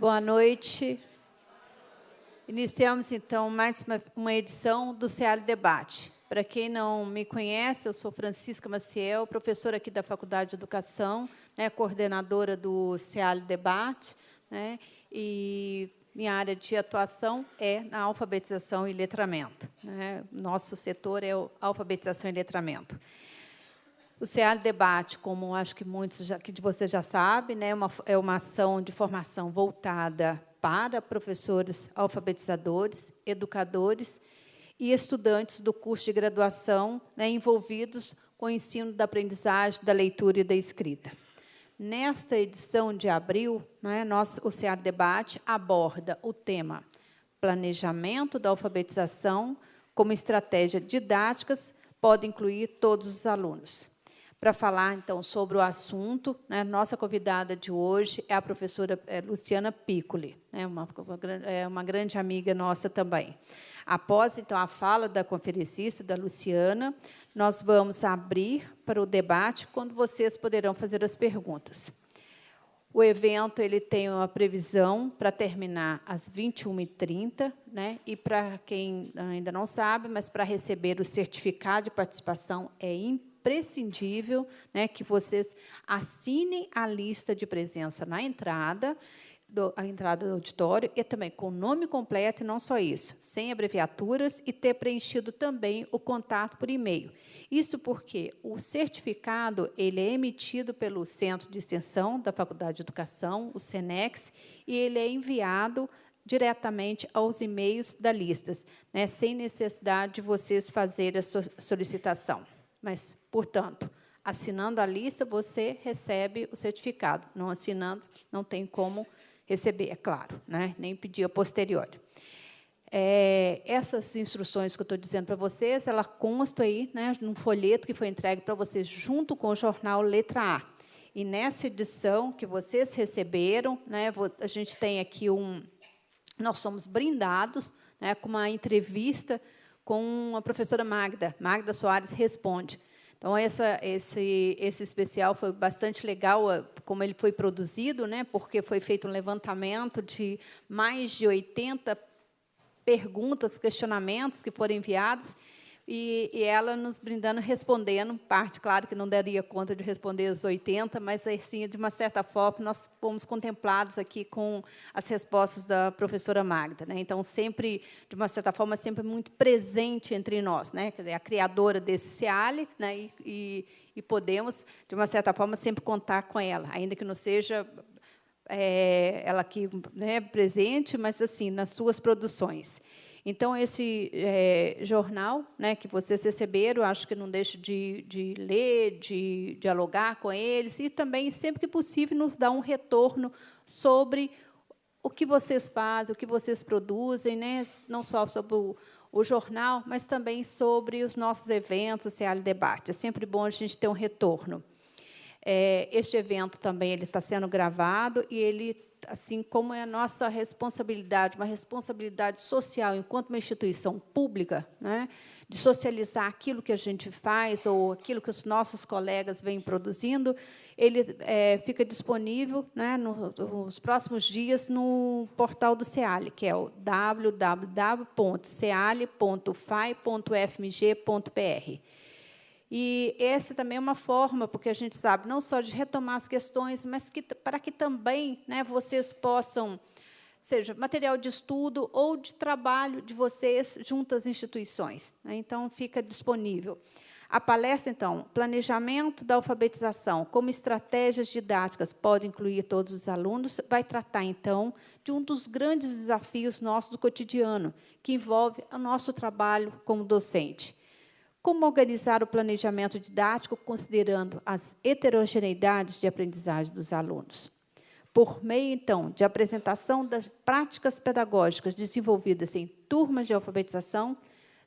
Boa noite. Iniciamos, então, mais uma edição do SEALI Debate. Para quem não me conhece, eu sou Francisca Maciel, professora aqui da Faculdade de Educação, coordenadora do SEALI Debate, e minha área de atuação é na alfabetização e letramento. Nosso setor é alfabetização e letramento. O SEALI Debate, como acho que muitos de vocês já sabem, é uma ação de formação voltada para professores alfabetizadores, educadores e estudantes do curso de graduação envolvidos com o ensino da aprendizagem, da leitura e da escrita. Nesta edição de abril, o SEALI Debate aborda o tema planejamento da alfabetização como estratégia didáticas pode incluir todos os alunos. Para falar, então, sobre o assunto, nossa convidada de hoje é a professora Luciana Piccoli, uma grande amiga nossa também. Após, então, a fala da conferencista, da Luciana, nós vamos abrir para o debate, quando vocês poderão fazer as perguntas. O evento ele tem uma previsão para terminar às 21h30, e, para quem ainda não sabe, mas para receber o certificado de participação é imprescindível que vocês assinem a lista de presença na entrada, do auditório, e também com o nome completo, e não só isso, sem abreviaturas, e ter preenchido também o contato por e-mail. Isso porque o certificado ele é emitido pelo Centro de Extensão da Faculdade de Educação, o SENEX, e ele é enviado diretamente aos e-mails da lista, sem necessidade de vocês fazerem a solicitação. Mas, portanto, assinando a lista, você recebe o certificado. Não assinando, não tem como receber, é claro, nem pedir a posteriori. Essas instruções que eu estou dizendo para vocês, ela consta aí, num folheto que foi entregue para vocês, junto com o jornal Letra A. E, nessa edição que vocês receberam, a gente tem aqui nós somos brindados com uma entrevista com a professora Magda Soares Responde. Então, esse especial foi bastante legal, como ele foi produzido, porque foi feito um levantamento de mais de 80 perguntas, questionamentos que foram enviados, e ela nos brindando, respondendo, parte, claro, que não daria conta de responder os 80, mas, assim, de uma certa forma, nós fomos contemplados aqui com as respostas da professora Magda. Então, sempre, de uma certa forma, sempre muito presente entre nós, quer dizer, a criadora desse SEALI, e podemos, de uma certa forma, sempre contar com ela, ainda que não seja ela aqui presente, mas, assim, nas suas produções. Então, esse jornal que vocês receberam, acho que não deixe de ler, de dialogar com eles, e também, sempre que possível, nos dar um retorno sobre o que vocês fazem, o que vocês produzem, não só sobre o jornal, mas também sobre os nossos eventos, o SEALI Debate. É sempre bom a gente ter um retorno. Este evento também ele está sendo gravado, e ele, assim como é a nossa responsabilidade, uma responsabilidade social, enquanto uma instituição pública, de socializar aquilo que a gente faz ou aquilo que os nossos colegas vêm produzindo, ele fica disponível nos próximos dias no portal do SEALI, que é o www.seali.fai.fmg.br. E essa também é uma forma, porque a gente sabe, não só de retomar as questões, mas para que também vocês possam, seja material de estudo ou de trabalho de vocês junto às instituições. Então, fica disponível. A palestra, então, planejamento da alfabetização, como estratégias didáticas podem incluir todos os alunos, vai tratar, então, de um dos grandes desafios nossos do cotidiano, que envolve o nosso trabalho como docente. Como organizar o planejamento didático, considerando as heterogeneidades de aprendizagem dos alunos? Por meio, então, de apresentação das práticas pedagógicas desenvolvidas em turmas de alfabetização,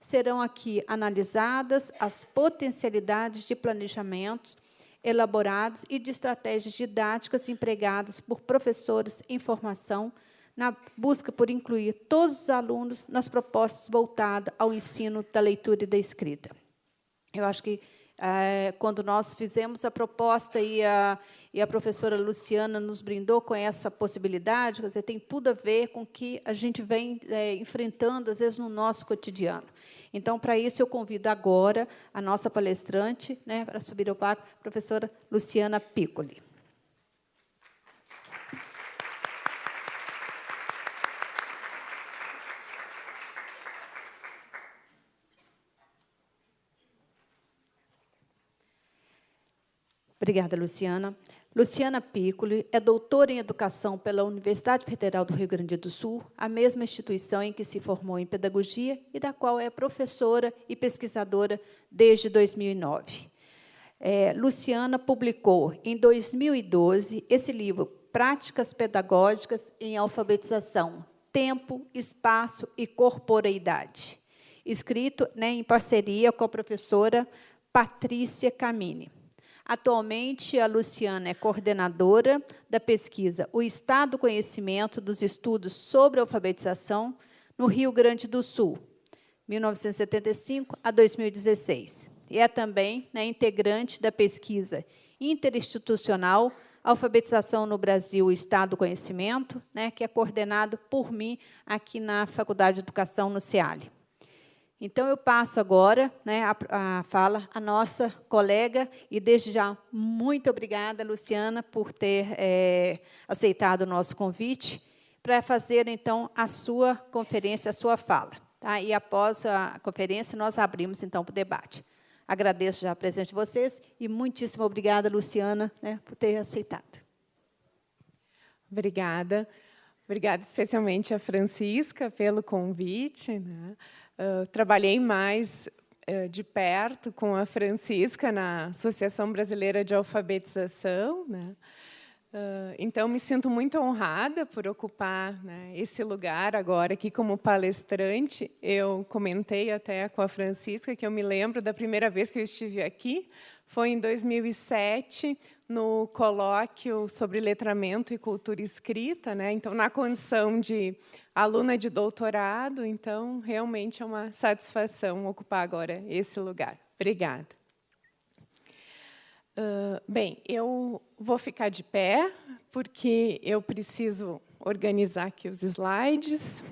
serão aqui analisadas as potencialidades de planejamentos elaborados e de estratégias didáticas empregadas por professores em formação, na busca por incluir todos os alunos nas propostas voltadas ao ensino da leitura e da escrita. Eu acho que quando nós fizemos a proposta e a professora Luciana nos brindou com essa possibilidade, quer dizer, tem tudo a ver com o que a gente vem enfrentando, às vezes, no nosso cotidiano. Então, para isso, eu convido agora a nossa palestrante, né, para subir ao palco, a professora Luciana Piccoli. Obrigada, Luciana. Luciana Piccoli é doutora em Educação pela Universidade Federal do Rio Grande do Sul, a mesma instituição em que se formou em Pedagogia e da qual é professora e pesquisadora desde 2009. Luciana publicou, em 2012, esse livro, Práticas Pedagógicas em Alfabetização, Tempo, Espaço e Corporeidade, escrito, né, em parceria com a professora Patrícia Camini. Atualmente, a Luciana é coordenadora da pesquisa O Estado do Conhecimento dos Estudos sobre Alfabetização no Rio Grande do Sul, 1975 a 2016. E é também, né, integrante da pesquisa interinstitucional Alfabetização no Brasil, o Estado do Conhecimento, né, que é coordenado por mim aqui na Faculdade de Educação, no CEALI. Então, eu passo agora, né, a fala à nossa colega, e desde já, muito obrigada, Luciana, por ter aceitado o nosso convite, para fazer, então, a sua conferência, a sua fala. Tá? E, após a conferência, nós abrimos, então, para o debate. Agradeço já a presença de vocês, e muitíssimo obrigada, Luciana, né, por ter aceitado. Obrigada. Obrigada especialmente a Francisca pelo convite, né? Trabalhei mais de perto com a Francisca na Associação Brasileira de Alfabetização, né? Então, me sinto muito honrada por ocupar, né, esse lugar agora aqui como palestrante. Eu comentei até com a Francisca que eu me lembro da primeira vez que eu estive aqui, foi em 2007, no colóquio sobre letramento e cultura escrita, né? Então, na condição de aluna de doutorado, então, realmente é uma satisfação ocupar agora esse lugar. Obrigada. Bem, eu vou ficar de pé, porque eu preciso organizar aqui os slides.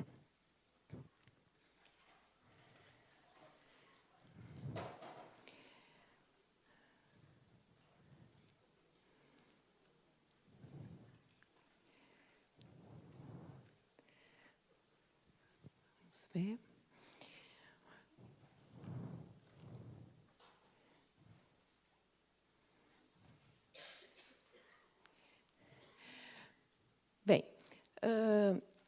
Vamos ver. Bem,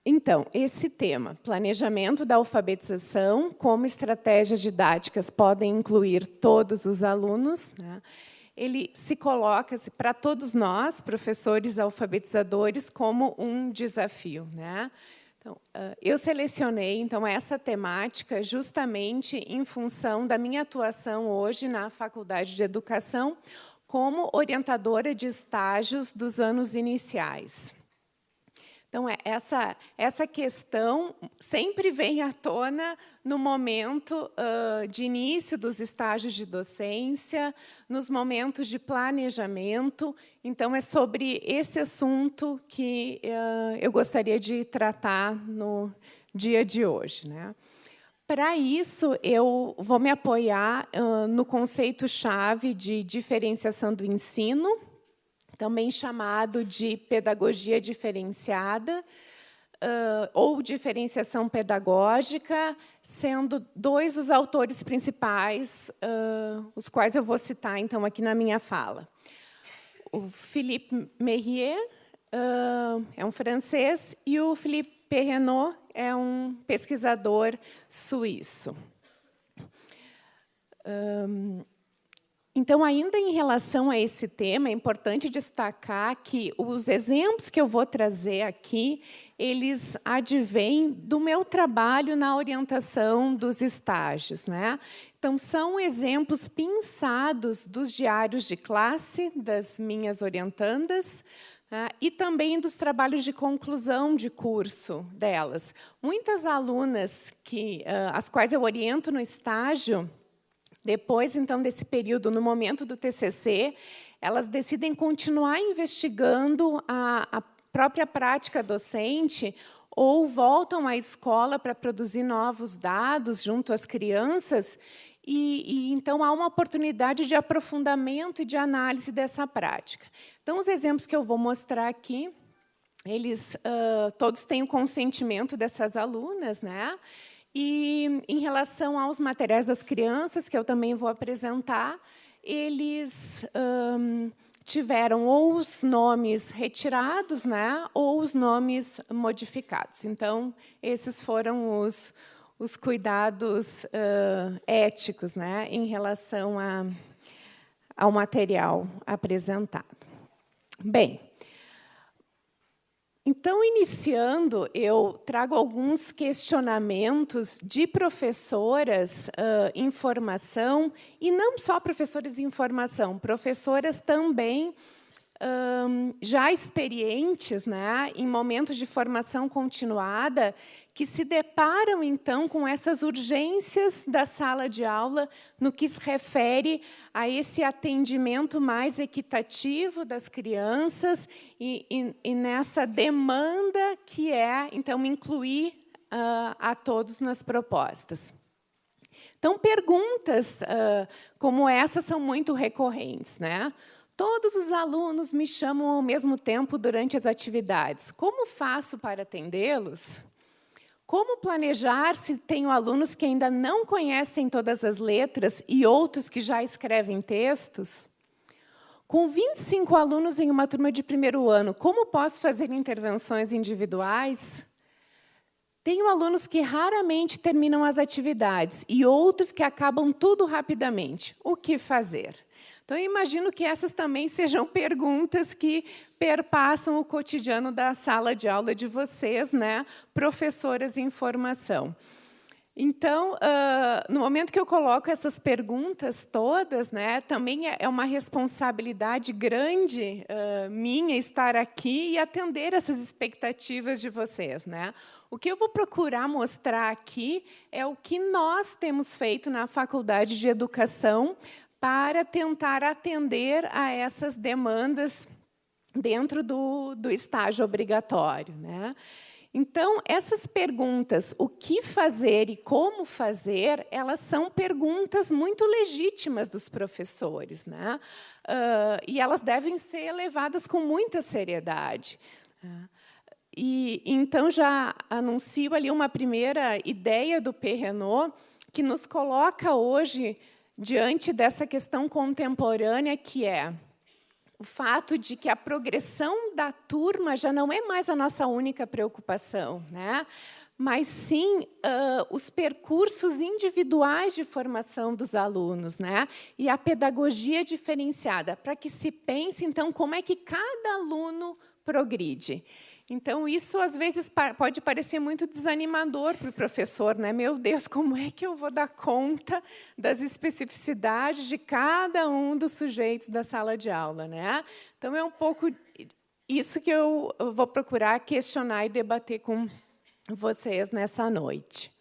então, esse tema, planejamento da alfabetização, como estratégias didáticas podem incluir todos os alunos, né? Ele se coloca para todos nós, professores alfabetizadores, como um desafio, né? Então, eu selecionei então essa temática justamente em função da minha atuação hoje na Faculdade de Educação como orientadora de estágios dos anos iniciais. Então, essa questão sempre vem à tona no momento de início dos estágios de docência, nos momentos de planejamento. Então, é sobre esse assunto que eu gostaria de tratar no dia de hoje, né? Para isso, eu vou me apoiar no conceito-chave de diferenciação do ensino, também chamado de pedagogia diferenciada, ou diferenciação pedagógica, sendo dois os autores principais, os quais eu vou citar, então, aqui na minha fala. O Philippe Mérier é um francês, e o Philippe Perrenot é um pesquisador suíço. Então, ainda em relação a esse tema, é importante destacar que os exemplos que eu vou trazer aqui, eles advêm do meu trabalho na orientação dos estágios, né? Então, são exemplos pinçados dos diários de classe das minhas orientandas, né? E também dos trabalhos de conclusão de curso delas. Muitas alunas as quais eu oriento no estágio, Depois, então, desse período, no momento do TCC, elas decidem continuar investigando a própria prática docente ou voltam à escola para produzir novos dados junto às crianças, então há uma oportunidade de aprofundamento e de análise dessa prática. Então, os exemplos que eu vou mostrar aqui, eles todos têm o consentimento dessas alunas, né? E, em relação aos materiais das crianças, que eu também vou apresentar, eles tiveram ou os nomes retirados, né, ou os nomes modificados. Então, esses foram os cuidados éticos, né, em relação ao material apresentado. Bem, então, iniciando, eu trago alguns questionamentos de professoras em formação, e não só professoras em formação, professoras também já experientes, né, em momentos de formação continuada, que se deparam, então, com essas urgências da sala de aula no que se refere a esse atendimento mais equitativo das crianças e nessa demanda que é, então, incluir a todos nas propostas. Então, perguntas como essa são muito recorrentes, né? Todos os alunos me chamam ao mesmo tempo durante as atividades. Como faço para atendê-los? Como planejar se tenho alunos que ainda não conhecem todas as letras e outros que já escrevem textos? Com 25 alunos em uma turma de primeiro ano, como posso fazer intervenções individuais? Tenho alunos que raramente terminam as atividades e outros que acabam tudo rapidamente. O que fazer? Então, eu imagino que essas também sejam perguntas que perpassam o cotidiano da sala de aula de vocês, né, professoras em formação. Então, no momento que eu coloco essas perguntas todas, né, também é uma responsabilidade grande minha estar aqui e atender essas expectativas de vocês, né? O que eu vou procurar mostrar aqui é o que nós temos feito na Faculdade de Educação para tentar atender a essas demandas dentro do estágio obrigatório, né? Então, essas perguntas, o que fazer e como fazer, elas são perguntas muito legítimas dos professores, né? E elas devem ser levadas com muita seriedade. E então, já anuncio ali uma primeira ideia do P. Renaud, que nos coloca hoje diante dessa questão contemporânea, que é o fato de que a progressão da turma já não é mais a nossa única preocupação, né? Mas, sim, os percursos individuais de formação dos alunos, né? E a pedagogia diferenciada, para que se pense, então, como é que cada aluno progride. Então, isso, às vezes, pode parecer muito desanimador para o professor, né? Meu Deus, como é que eu vou dar conta das especificidades de cada um dos sujeitos da sala de aula, né? Então, é um pouco isso que eu vou procurar questionar e debater com vocês nessa noite.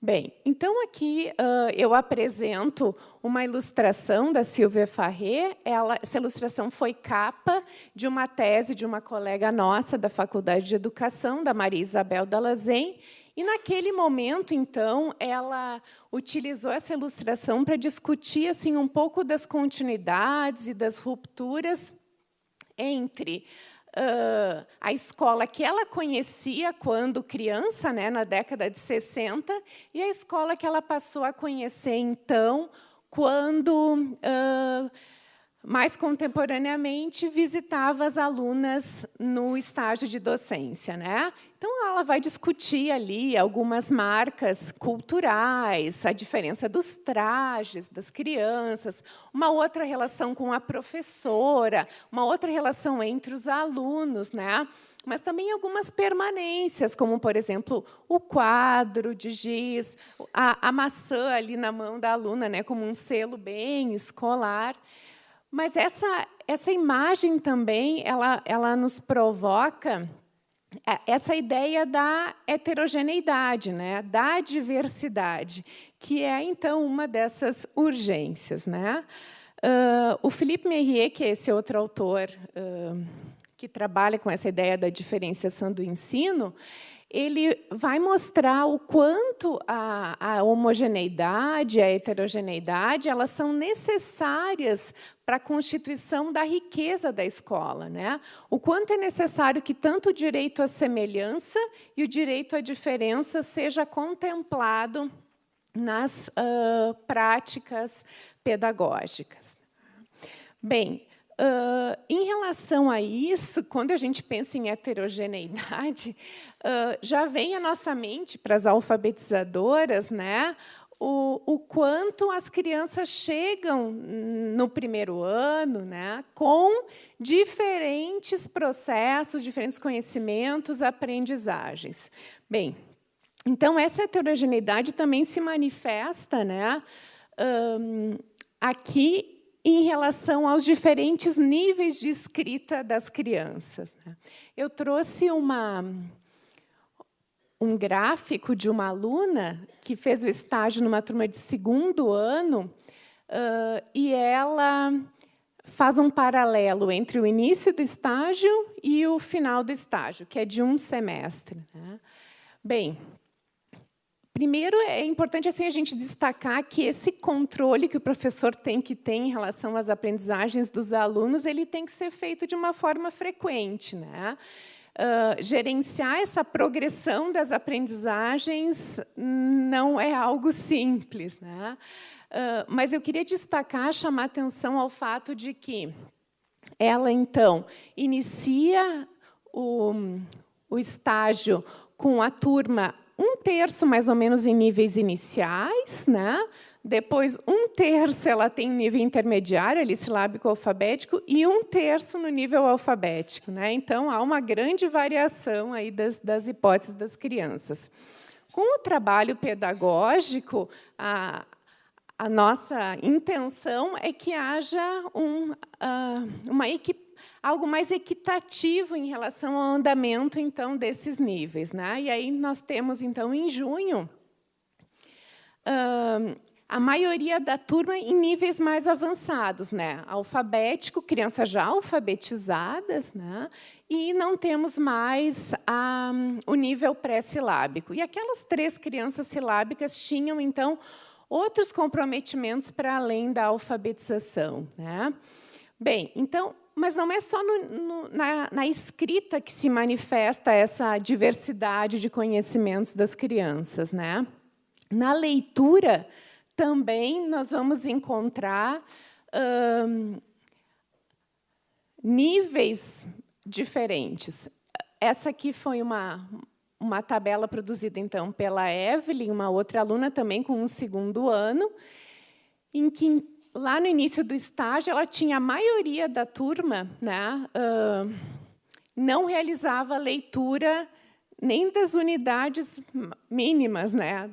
Bem, então, aqui eu apresento uma ilustração da Silvia Farré. Essa ilustração foi capa de uma tese de uma colega nossa da Faculdade de Educação, da Maria Isabel Dalazen, e, naquele momento, então, ela utilizou essa ilustração para discutir assim, um pouco das continuidades e das rupturas entre a escola que ela conhecia quando criança, né, na década de 60, e a escola que ela passou a conhecer, então, quando, mais contemporaneamente, visitava as alunas no estágio de docência, né? Então, ela vai discutir ali algumas marcas culturais, a diferença dos trajes das crianças, uma outra relação com a professora, uma outra relação entre os alunos, né? Mas também algumas permanências, como, por exemplo, o quadro de giz, a maçã ali na mão da aluna, né, como um selo bem escolar. Mas essa imagem também ela nos provoca essa ideia da heterogeneidade, né, da diversidade, que é, então, uma dessas urgências, né? O Philippe Mérier, que é esse outro autor que trabalha com essa ideia da diferenciação do ensino, ele vai mostrar o quanto a homogeneidade, a heterogeneidade, elas são necessárias para a constituição da riqueza da escola, né? O quanto é necessário que tanto o direito à semelhança e o direito à diferença seja contemplado nas práticas pedagógicas. Bem, em relação a isso, quando a gente pensa em heterogeneidade, já vem à nossa mente, para as alfabetizadoras, né, o quanto as crianças chegam no primeiro ano, né, com diferentes processos, diferentes conhecimentos, aprendizagens. Bem, então, essa heterogeneidade também se manifesta, né, aqui em relação aos diferentes níveis de escrita das crianças. Eu trouxe um gráfico de uma aluna que fez o estágio numa turma de 2º ano, e ela faz um paralelo entre o início do estágio e o final do estágio, que é de 1 semestre. Bem, primeiro, é importante assim, a gente destacar que esse controle que o professor tem que ter em relação às aprendizagens dos alunos, ele tem que ser feito de uma forma frequente, né? Gerenciar essa progressão das aprendizagens não é algo simples, né? Mas eu queria destacar, chamar atenção ao fato de que ela, então, inicia o estágio com a turma 1/3, mais ou menos, em níveis iniciais, né? Depois, 1/3 ela tem nível intermediário, ali, silábico alfabético, e 1/3 no nível alfabético, né? Então, há uma grande variação aí das hipóteses das crianças. Com o trabalho pedagógico, a nossa intenção é que haja algo mais equitativo em relação ao andamento, então, desses níveis, né? E aí nós temos, então, em junho, a maioria da turma em níveis mais avançados, né? Alfabético, crianças já alfabetizadas, né? E não temos mais o nível pré-silábico. E aquelas 3 crianças silábicas tinham, então, outros comprometimentos para além da alfabetização, né? Bem, então, mas não é só na escrita que se manifesta essa diversidade de conhecimentos das crianças, né? Na leitura, também, nós vamos encontrar níveis diferentes. Essa aqui foi uma tabela produzida, então, pela Evelyn, uma outra aluna também com um 2º ano, em que, lá no início do estágio, ela tinha a maioria da turma, né, não realizava a leitura nem das unidades mínimas, né,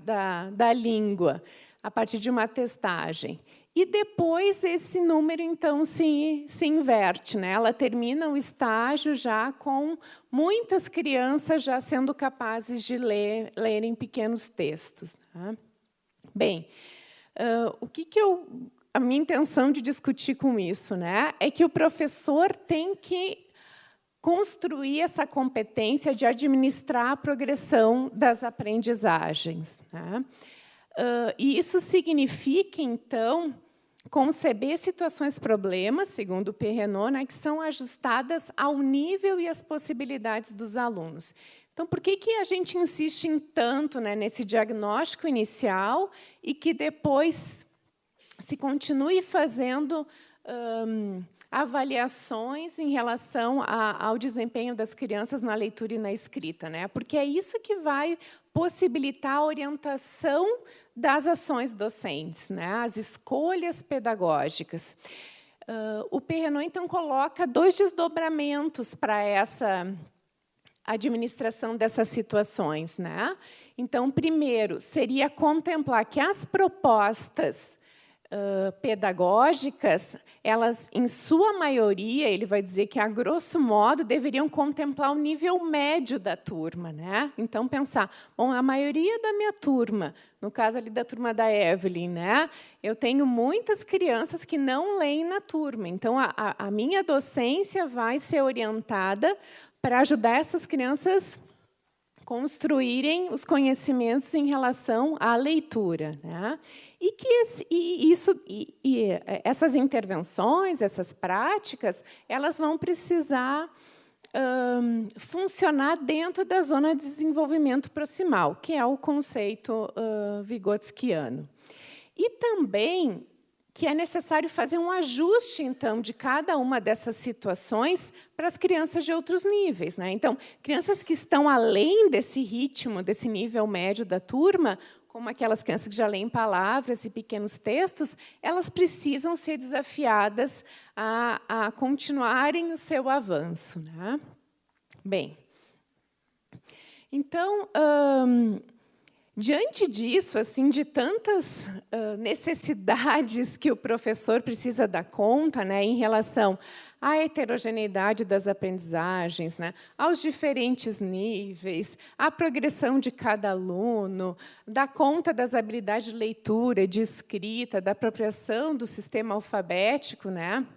da língua, a partir de uma testagem. E depois esse número, então, se inverte, né? Ela termina o estágio já com muitas crianças já sendo capazes de lerem pequenos textos. Tá? Bem, a minha intenção de discutir com isso, né, é que o professor tem que construir essa competência de administrar a progressão das aprendizagens. Tá? E isso significa, então, conceber situações-problemas, segundo o Perrenot, né, que são ajustadas ao nível e às possibilidades dos alunos. Então, por que a gente insiste tanto, né, nesse diagnóstico inicial e que depois se continue fazendo avaliações em relação ao desempenho das crianças na leitura e na escrita, né? Porque é isso que vai possibilitar a orientação das ações docentes, né? As escolhas pedagógicas. O Perrenot, então, coloca 2 desdobramentos para essa administração dessas situações, né? Então, primeiro, seria contemplar que as propostas pedagógicas, elas, em sua maioria, ele vai dizer que, a grosso modo, deveriam contemplar o nível médio da turma, né? Então, pensar, bom, a maioria da minha turma, no caso ali da turma da Evelyn, né? Eu tenho muitas crianças que não leem na turma, então a minha docência vai ser orientada para ajudar essas crianças construírem os conhecimentos em relação à leitura, né? E que essas intervenções, essas práticas, elas vão precisar funcionar dentro da zona de desenvolvimento proximal, que é o conceito vigotskiano. E também que é necessário fazer um ajuste, então, de cada uma dessas situações para as crianças de outros níveis, né? Então, crianças que estão além desse ritmo, desse nível médio da turma, como aquelas crianças que já leem palavras e pequenos textos, elas precisam ser desafiadas a continuarem o seu avanço, né? Bem, então, diante disso, assim, de tantas necessidades que o professor precisa dar conta, né, em relação à heterogeneidade das aprendizagens, né, aos diferentes níveis, à progressão de cada aluno, dar conta das habilidades de leitura, de escrita, da apropriação do sistema alfabético, né,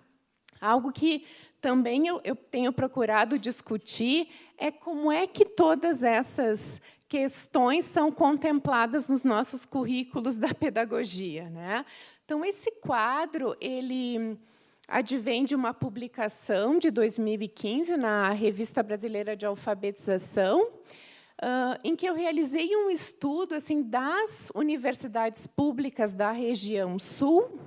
algo que também eu tenho procurado discutir é como é que todas essas questões são contempladas nos nossos currículos da pedagogia, né? Então, esse quadro ele advém de uma publicação de 2015 na Revista Brasileira de Alfabetização, em que eu realizei um estudo assim, das universidades públicas da região sul,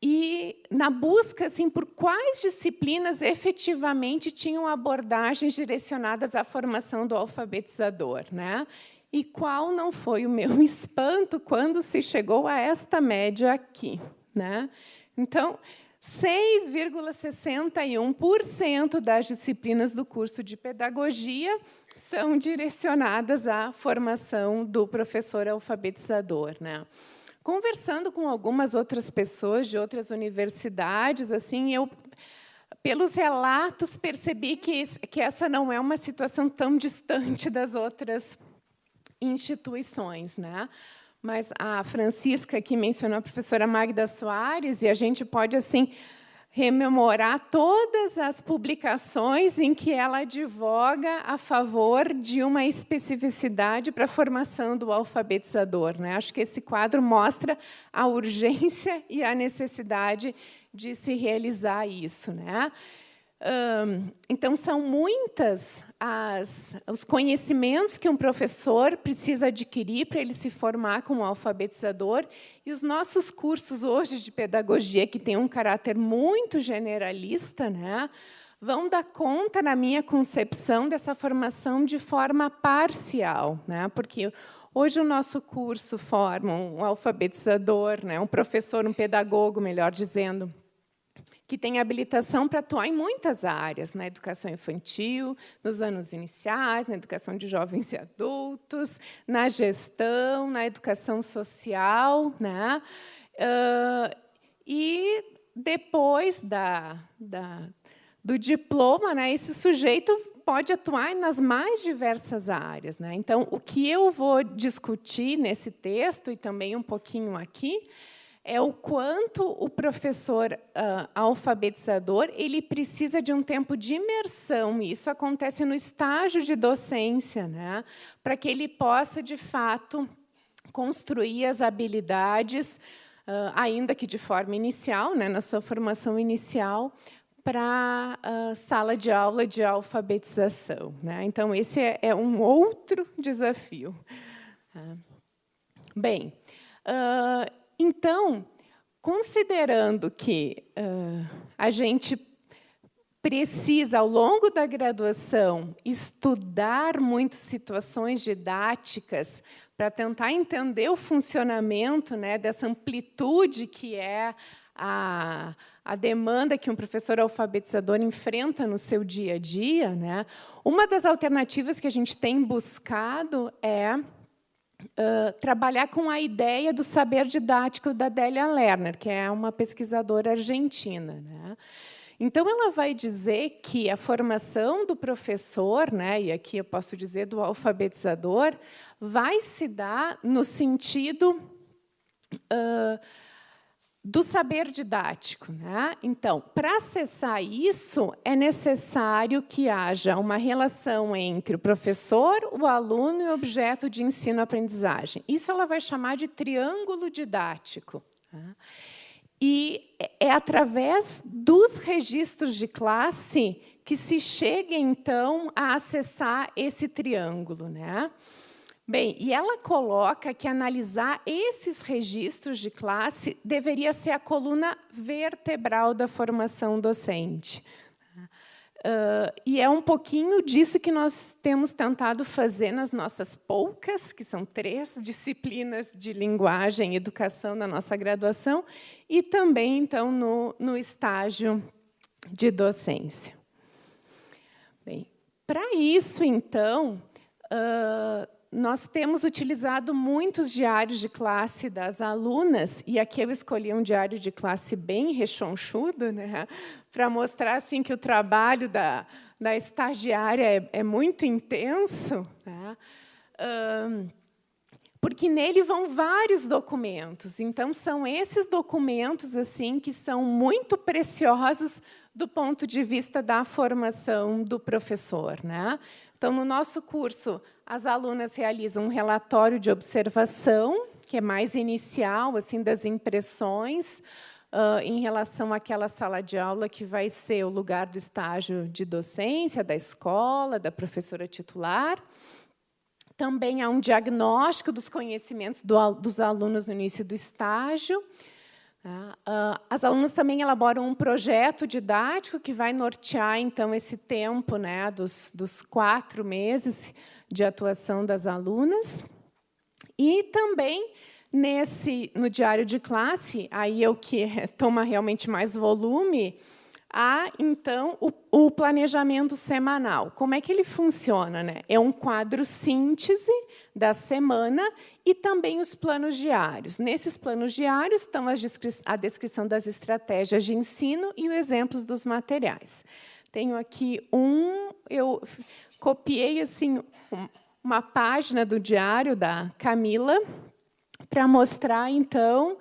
e na busca assim, por quais disciplinas efetivamente tinham abordagens direcionadas à formação do alfabetizador, né? E qual não foi o meu espanto quando se chegou a esta média aqui, né? Então, 6,61% das disciplinas do curso de pedagogia são direcionadas à formação do professor alfabetizador, né? Conversando com algumas outras pessoas de outras universidades, assim, eu, pelos relatos, percebi que essa não é uma situação tão distante das outras instituições, né? Mas a Francisca aqui mencionou a professora Magda Soares, e a gente pode assim rememorar todas as publicações em que ela advoga a favor de uma especificidade para a formação do alfabetizador, né? Acho que esse quadro mostra a urgência e a necessidade de se realizar isso, né? Então, são muitas os conhecimentos que um professor precisa adquirir para ele se formar como alfabetizador, e os nossos cursos hoje de pedagogia, que têm um caráter muito generalista, né, vão dar conta, na minha concepção, dessa formação de forma parcial, né, porque hoje o nosso curso forma um alfabetizador, né, um professor, um pedagogo, melhor dizendo, que tem habilitação para atuar em muitas áreas, na educação infantil, nos anos iniciais, na educação de jovens e adultos, na gestão, na educação social, né? E depois do diploma, né, esse sujeito pode atuar nas mais diversas áreas, né? Então, o que eu vou discutir nesse texto, e também um pouquinho aqui, é o quanto o professor alfabetizador ele precisa de um tempo de imersão, e isso acontece no estágio de docência, né, para que ele possa, de fato, construir as habilidades, ainda que de forma inicial, né, na sua formação inicial, para a sala de aula de alfabetização, né? Então, esse é um outro desafio. Bem, então, considerando que a gente precisa, ao longo da graduação, estudar muito situações didáticas para tentar entender o funcionamento, né, dessa amplitude que é a demanda que um professor alfabetizador enfrenta no seu dia a dia, né, uma das alternativas que a gente tem buscado é trabalhar com a ideia do saber didático da Delia Lerner, que é uma pesquisadora argentina, né? Então, ela vai dizer que a formação do professor, né, e aqui eu posso dizer do alfabetizador, vai se dar no sentido do saber didático, né? Então, para acessar isso, é necessário que haja uma relação entre o professor, o aluno e o objeto de ensino-aprendizagem. Isso ela vai chamar de triângulo didático, tá? E é através dos registros de classe que se chega, então, a acessar esse triângulo, né? Bem, e ela coloca que analisar esses registros de classe deveria ser a coluna vertebral da formação docente. E é um pouquinho disso que nós temos tentado fazer nas nossas poucas, que são 3 disciplinas de linguagem e educação na nossa graduação, e também, então, no estágio de docência. Bem, para isso, então, nós temos utilizado muitos diários de classe das alunas, e aqui eu escolhi um diário de classe bem rechonchudo, né, para mostrar assim, que o trabalho da estagiária é muito intenso, né, porque nele vão vários documentos. Então, são esses documentos assim que são muito preciosos do ponto de vista da formação do professor, né? Então, no nosso curso, as alunas realizam um relatório de observação, que é mais inicial, assim, das impressões, em relação àquela sala de aula que vai ser o lugar do estágio de docência, da escola, da professora titular. Também há um diagnóstico dos conhecimentos dos alunos no início do estágio. As alunas também elaboram um projeto didático que vai nortear, então, esse tempo, né, dos 4 meses de atuação das alunas. E também, no diário de classe, aí é o que toma realmente mais volume, há, então, o planejamento semanal. Como é que ele funciona, né? É um quadro síntese da semana e também os planos diários. Nesses planos diários estão a descrição das estratégias de ensino e os exemplos dos materiais. Tenho aqui eu copiei assim uma página do diário da Camila para mostrar, então,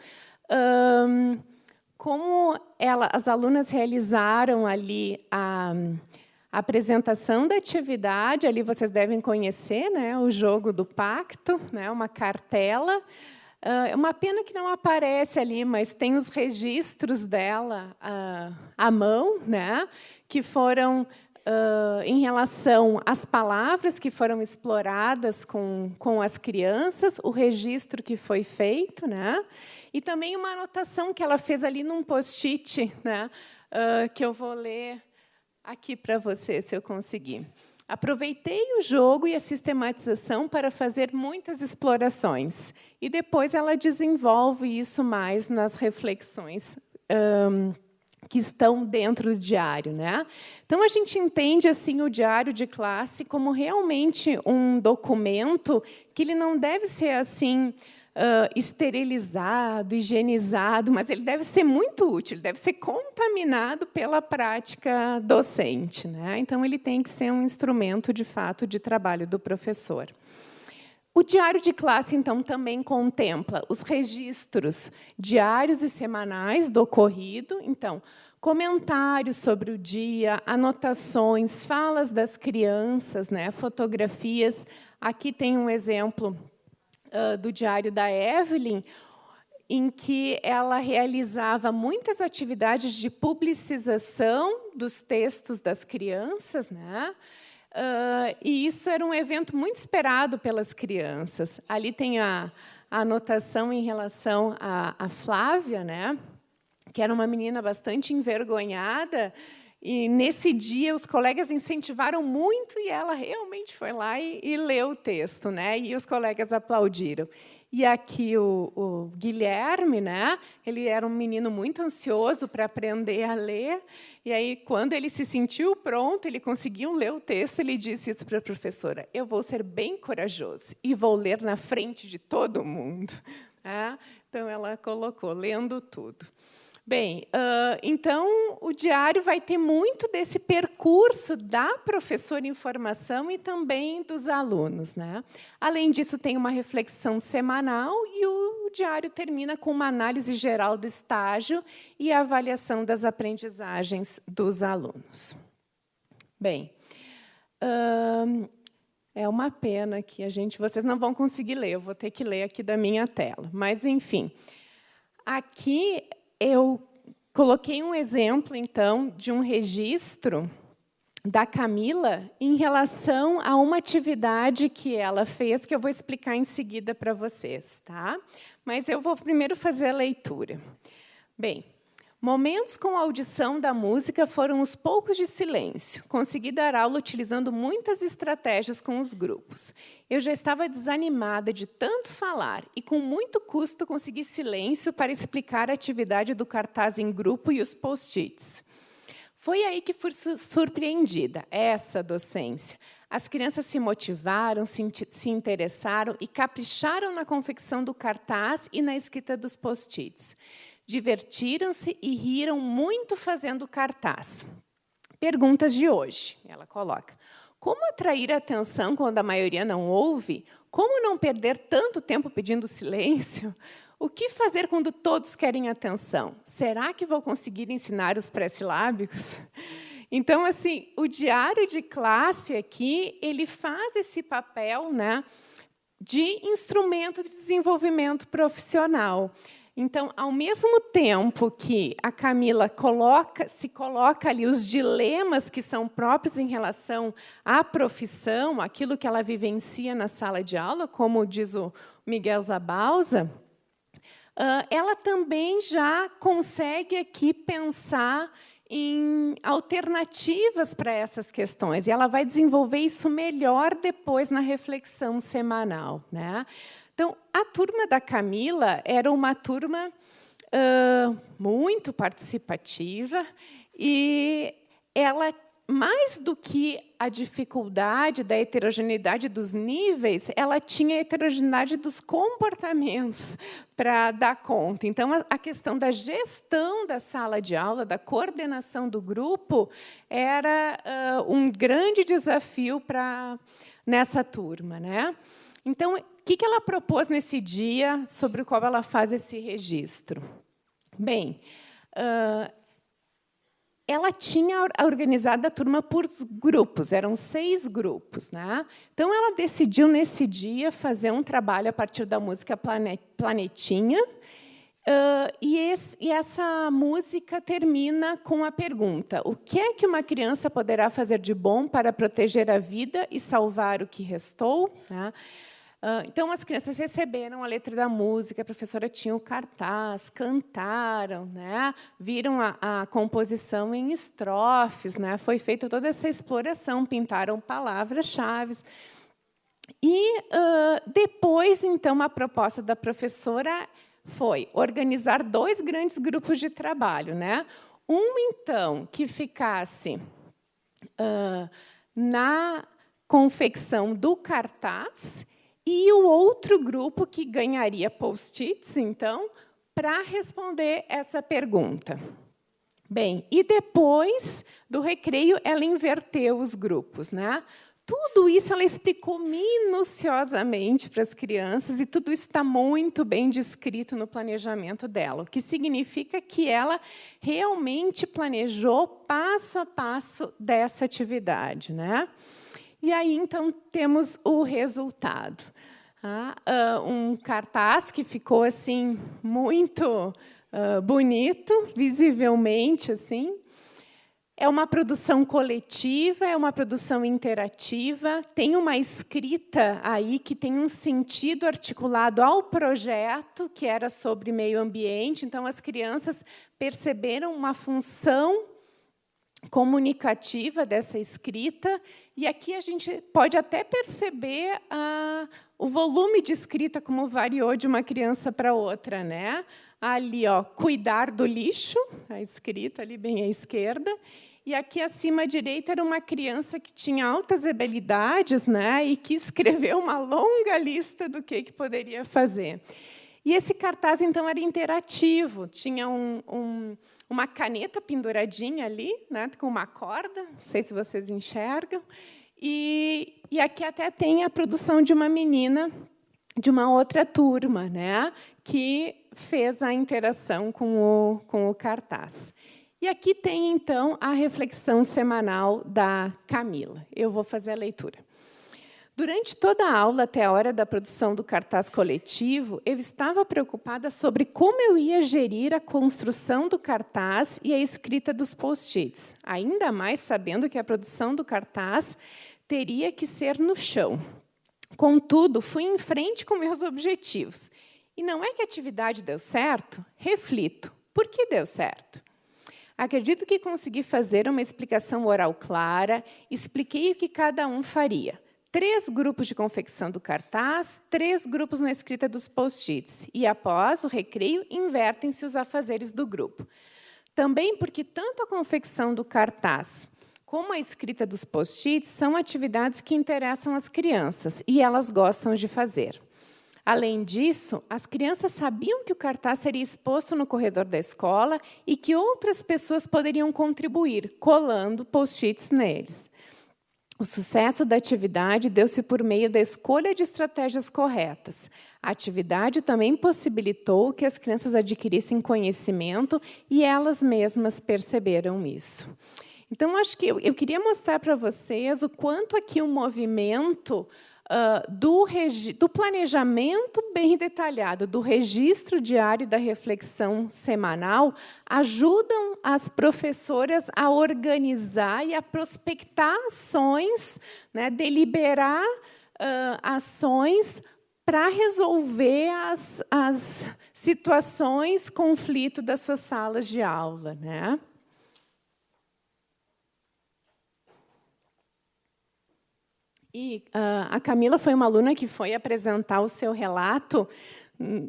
como as alunas realizaram ali a apresentação da atividade. Ali vocês devem conhecer, né, o jogo do pacto, né, uma cartela. É uma pena que não aparece ali, mas tem os registros dela à mão, né, que foram em relação às palavras que foram exploradas com as crianças, o registro que foi feito, né, e também uma anotação que ela fez ali num post-it, né, que eu vou ler aqui para você, se eu conseguir. Aproveitei o jogo e a sistematização para fazer muitas explorações. E depois ela desenvolve isso mais nas reflexões que estão dentro do diário, né? Então, a gente entende assim o diário de classe como realmente um documento que ele não deve ser assim esterilizado, higienizado, mas ele deve ser muito útil, ele deve ser contaminado pela prática docente, né? Então, ele tem que ser um instrumento, de fato, de trabalho do professor. O diário de classe, então, também contempla os registros diários e semanais do ocorrido. Então, comentários sobre o dia, anotações, falas das crianças, né, fotografias. Aqui tem um exemplo do diário da Evelyn, em que ela realizava muitas atividades de publicização dos textos das crianças, né? E isso era um evento muito esperado pelas crianças. Ali tem a anotação em relação à Flávia, né, que era uma menina bastante envergonhada, e, nesse dia, os colegas incentivaram muito e ela realmente foi lá e leu o texto, né, e os colegas aplaudiram. E aqui o Guilherme, né? Ele era um menino muito ansioso para aprender a ler. E aí, quando ele se sentiu pronto, ele conseguiu ler o texto, ele disse isso para a professora: eu vou ser bem corajoso e vou ler na frente de todo mundo. Então, ela colocou, lendo tudo. Bem, então, o diário vai ter muito desse percurso da professora em formação e também dos alunos, né? Além disso, tem uma reflexão semanal e o diário termina com uma análise geral do estágio e a avaliação das aprendizagens dos alunos. Bem, é uma pena que vocês não vão conseguir ler, eu vou ter que ler aqui da minha tela. Mas, enfim, aqui eu coloquei um exemplo, então, de um registro da Camila em relação a uma atividade que ela fez, que eu vou explicar em seguida para vocês, tá? Mas eu vou primeiro fazer a leitura. Bem, momentos com a audição da música foram os poucos de silêncio. Consegui dar aula utilizando muitas estratégias com os grupos. Eu já estava desanimada de tanto falar e, com muito custo, consegui silêncio para explicar a atividade do cartaz em grupo e os post-its. Foi aí que fui surpreendida, essa docência. As crianças se motivaram, se interessaram e capricharam na confecção do cartaz e na escrita dos post-its. Divertiram-se e riram muito fazendo cartaz. Perguntas de hoje, ela coloca. Como atrair a atenção quando a maioria não ouve? Como não perder tanto tempo pedindo silêncio? O que fazer quando todos querem atenção? Será que vou conseguir ensinar os pré-silábicos? Então, assim, o diário de classe aqui, ele faz esse papel, né, de instrumento de desenvolvimento profissional. Então, ao mesmo tempo que a Camila se coloca ali os dilemas que são próprios em relação à profissão, aquilo que ela vivencia na sala de aula, como diz o Miguel Zabalza, ela também já consegue aqui pensar em alternativas para essas questões, e ela vai desenvolver isso melhor depois na reflexão semanal, né? Então, a turma da Camila era uma turma muito participativa e ela, mais do que a dificuldade da heterogeneidade dos níveis, ela tinha a heterogeneidade dos comportamentos para dar conta. Então, a questão da gestão da sala de aula, da coordenação do grupo, era um grande desafio nessa turma, né? Então, o que ela propôs nesse dia sobre o qual ela faz esse registro? Bem, ela tinha organizado a turma por grupos, eram 6 grupos, né? Então, ela decidiu, nesse dia, fazer um trabalho a partir da música Planetinha, e essa música termina com a pergunta: o que é que uma criança poderá fazer de bom para proteger a vida e salvar o que restou? Né? Então, as crianças receberam a letra da música, a professora tinha o cartaz, cantaram, né? Viram a composição em estrofes, né? Foi feita toda essa exploração, pintaram palavras-chave. E, depois, então, a proposta da professora foi organizar 2 grandes grupos de trabalho, né? Um, então, que ficasse na confecção do cartaz, e o outro grupo que ganharia post-its, então, para responder essa pergunta. Bem, e depois do recreio, ela inverteu os grupos, né? Tudo isso ela explicou minuciosamente para as crianças, e tudo isso está muito bem descrito no planejamento dela, o que significa que ela realmente planejou passo a passo dessa atividade, né? E aí, então, temos o resultado. Um cartaz que ficou assim muito bonito, visivelmente assim. É uma produção coletiva, é uma produção interativa, tem uma escrita aí que tem um sentido articulado ao projeto, que era sobre meio ambiente. Então, as crianças perceberam uma função comunicativa dessa escrita, e aqui a gente pode até perceber o volume de escrita como variou de uma criança para outra, né? Ali, ó, cuidar do lixo, a escrita ali bem à esquerda, e aqui acima à direita era uma criança que tinha altas habilidades, né? E que escreveu uma longa lista do que poderia fazer. E esse cartaz, então, era interativo, tinha uma caneta penduradinha ali, né, com uma corda, não sei se vocês enxergam, e aqui até tem a produção de uma menina de uma outra turma, né, que fez a interação com o cartaz. E aqui tem, então, a reflexão semanal da Camila. Eu vou fazer a leitura. Durante toda a aula, até a hora da produção do cartaz coletivo, eu estava preocupada sobre como eu ia gerir a construção do cartaz e a escrita dos post-its, ainda mais sabendo que a produção do cartaz teria que ser no chão. Contudo, fui em frente com meus objetivos. E não é que a atividade deu certo? Reflito. Por que deu certo? Acredito que consegui fazer uma explicação oral clara, expliquei o que cada um faria. 3 grupos de confecção do cartaz, 3 grupos na escrita dos post-its. E, após o recreio, invertem-se os afazeres do grupo. Também porque tanto a confecção do cartaz como a escrita dos post-its são atividades que interessam as crianças e elas gostam de fazer. Além disso, as crianças sabiam que o cartaz seria exposto no corredor da escola e que outras pessoas poderiam contribuir, colando post-its neles. O sucesso da atividade deu-se por meio da escolha de estratégias corretas. A atividade também possibilitou que as crianças adquirissem conhecimento e elas mesmas perceberam isso. Então, acho que eu queria mostrar para vocês o quanto aqui o movimento do planejamento bem detalhado, do registro diário da reflexão semanal, ajudam as professoras a organizar e a prospectar ações, né, deliberar ações para resolver as situações, conflito das suas salas de aula, né? E a Camila foi uma aluna que foi apresentar o seu relato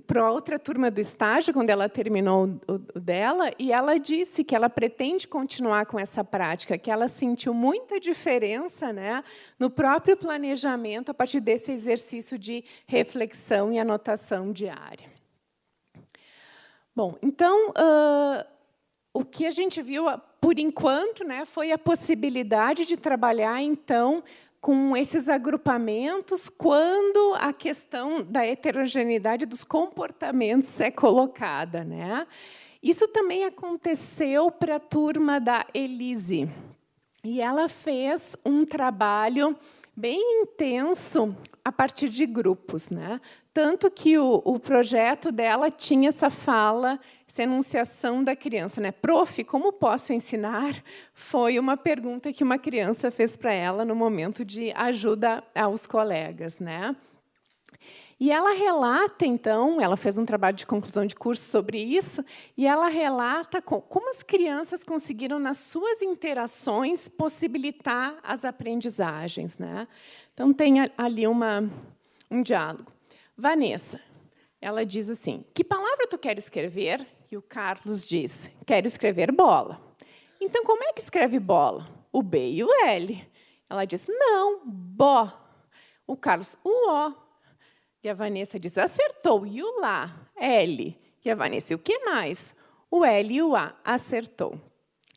para outra turma do estágio, quando ela terminou o dela, e ela disse que ela pretende continuar com essa prática, que ela sentiu muita diferença, né, no próprio planejamento a partir desse exercício de reflexão e anotação diária. Bom, então, o que a gente viu, por enquanto, né, foi a possibilidade de trabalhar, então, com esses agrupamentos, quando a questão da heterogeneidade dos comportamentos é colocada, né? Isso também aconteceu para a turma da Elise. E ela fez um trabalho bem intenso a partir de grupos, né? Tanto que o projeto dela tinha essa fala, essa enunciação da criança, né? Prof, como posso ensinar? Foi uma pergunta que uma criança fez para ela no momento de ajuda aos colegas, né? E ela relata, então, ela fez um trabalho de conclusão de curso sobre isso, e ela relata como as crianças conseguiram, nas suas interações, possibilitar as aprendizagens, né? Então, tem ali um diálogo. Vanessa, ela diz assim, que palavra tu quer escrever? E o Carlos diz, quero escrever bola. Então, como é que escreve bola? O B e o L. Ela diz, não, bó. O Carlos, o O. E a Vanessa diz, acertou. E o lá, L. E a Vanessa, e o que mais? O L e o A, acertou.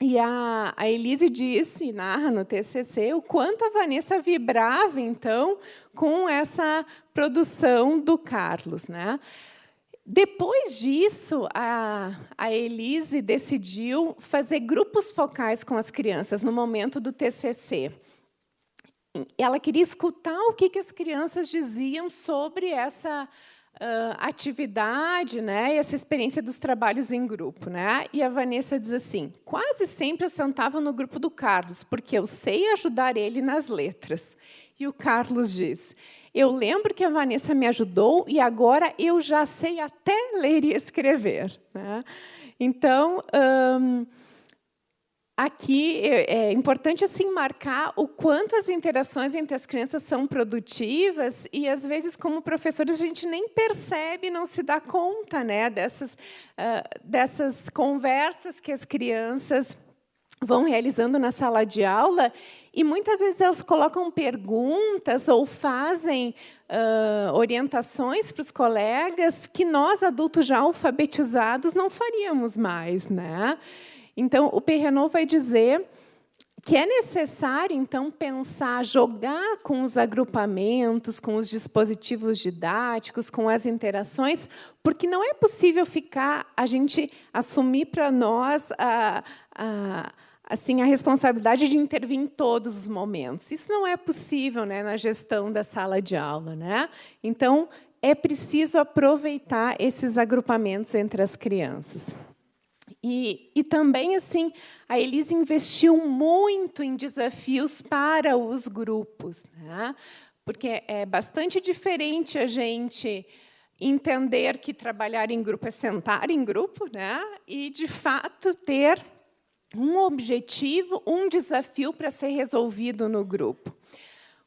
E a Elise disse, narra no TCC, o quanto a Vanessa vibrava, então, com essa produção do Carlos, né? Depois disso, a Elise decidiu fazer grupos focais com as crianças no momento do TCC. Ela queria escutar o que as crianças diziam sobre essa atividade, né, e essa experiência dos trabalhos em grupo, né? E a Vanessa diz assim, quase sempre eu sentava no grupo do Carlos, porque eu sei ajudar ele nas letras. E o Carlos diz, eu lembro que a Vanessa me ajudou e agora eu já sei até ler e escrever, né? Então, aqui é importante assim marcar o quanto as interações entre as crianças são produtivas e, às vezes, como professores, a gente nem percebe, não se dá conta, né, dessas conversas que as crianças vão realizando na sala de aula, e muitas vezes elas colocam perguntas ou fazem orientações para os colegas que nós, adultos já alfabetizados, não faríamos mais, né? Então, o Perrenot vai dizer que é necessário, então, pensar, jogar com os agrupamentos, com os dispositivos didáticos, com as interações, porque não é possível a gente assumir para nós assim, a responsabilidade de intervir em todos os momentos. Isso não é possível, né, na gestão da sala de aula, né? Então, é preciso aproveitar esses agrupamentos entre as crianças. E também, assim, a Elise investiu muito em desafios para os grupos, né? Porque é bastante diferente a gente entender que trabalhar em grupo é sentar em grupo, né? E, de fato, ter um objetivo, um desafio para ser resolvido no grupo.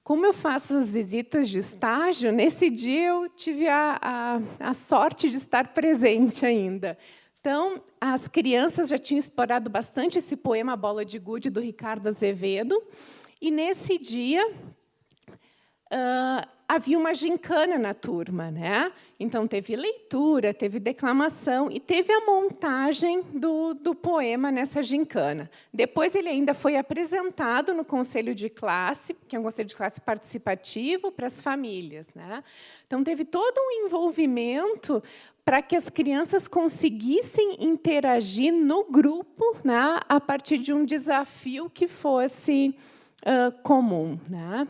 Como eu faço as visitas de estágio, nesse dia eu tive a sorte de estar presente ainda. Então, as crianças já tinham explorado bastante esse poema Bola de Gude, do Ricardo Azevedo, e, nesse dia, havia uma gincana na turma, né? Então, teve leitura, teve declamação e teve a montagem do poema nessa gincana. Depois, ele ainda foi apresentado no conselho de classe, que é um conselho de classe participativo para as famílias, né? Então, teve todo um envolvimento para que as crianças conseguissem interagir no grupo, né, a partir de um desafio que fosse comum, né?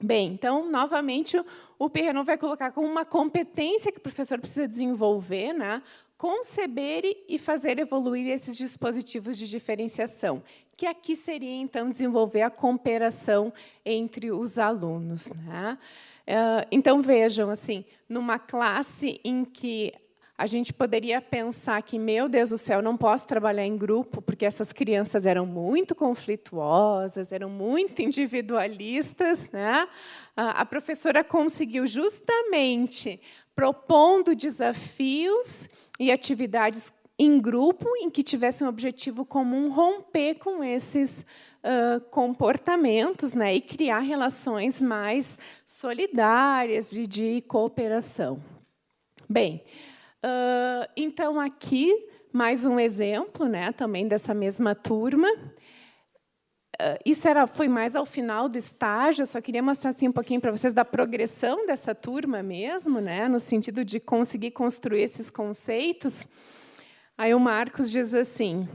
Bem, então, novamente, o Perrenot vai colocar como uma competência que o professor precisa desenvolver, né, conceber e fazer evoluir esses dispositivos de diferenciação, que aqui seria, então, desenvolver a cooperação entre os alunos, né? Então, vejam, assim, numa classe em que a gente poderia pensar que, meu Deus do céu, não posso trabalhar em grupo, porque essas crianças eram muito conflituosas, eram muito individualistas, né? A professora conseguiu, justamente, propondo desafios e atividades em grupo, em que tivessem um objetivo comum, romper com esses comportamentos, né, e criar relações mais solidárias, de cooperação. Bem, então, aqui, mais um exemplo, né, também dessa mesma turma. Isso foi mais ao final do estágio, eu só queria mostrar assim, um pouquinho para vocês da progressão dessa turma mesmo, né, no sentido de conseguir construir esses conceitos. Aí o Marcos diz assim: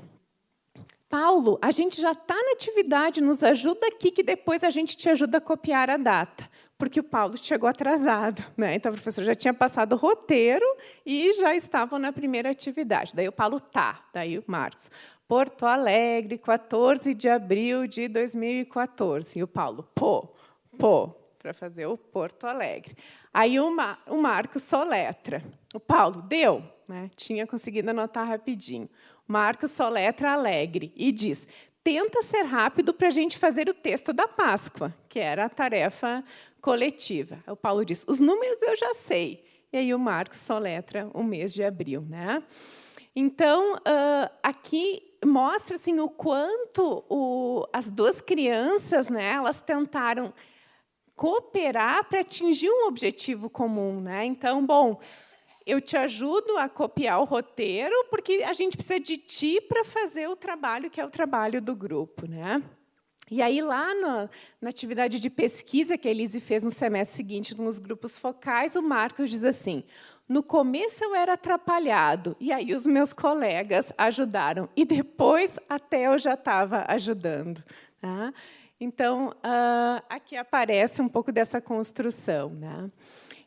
Paulo, a gente já está na atividade, nos ajuda aqui, que depois a gente te ajuda a copiar a data. Porque o Paulo chegou atrasado, né? Então, a professora já tinha passado o roteiro e já estavam na primeira atividade. Daí o Paulo tá, daí o Marcos. Porto Alegre, 14 de abril de 2014. E o Paulo, para fazer o Porto Alegre. Aí o Marcos soletra. O Paulo, deu, né? Tinha conseguido anotar rapidinho. Marcos soletra Alegre e diz: tenta ser rápido para a gente fazer o texto da Páscoa, que era a tarefa coletiva. O Paulo diz: os números eu já sei. E aí o Marcos soletra o mês de abril, né? Então, aqui mostra assim, o quanto as duas crianças, né, elas tentaram cooperar para atingir um objetivo comum, né? Então, bom, eu te ajudo a copiar o roteiro, porque a gente precisa de ti para fazer o trabalho, que é o trabalho do grupo, né? E aí, lá na atividade de pesquisa que a Elise fez no semestre seguinte, nos grupos focais, o Marcos diz assim: no começo eu era atrapalhado, e aí os meus colegas ajudaram, e depois até eu já estava ajudando. Tá? Então, aqui aparece um pouco dessa construção, né?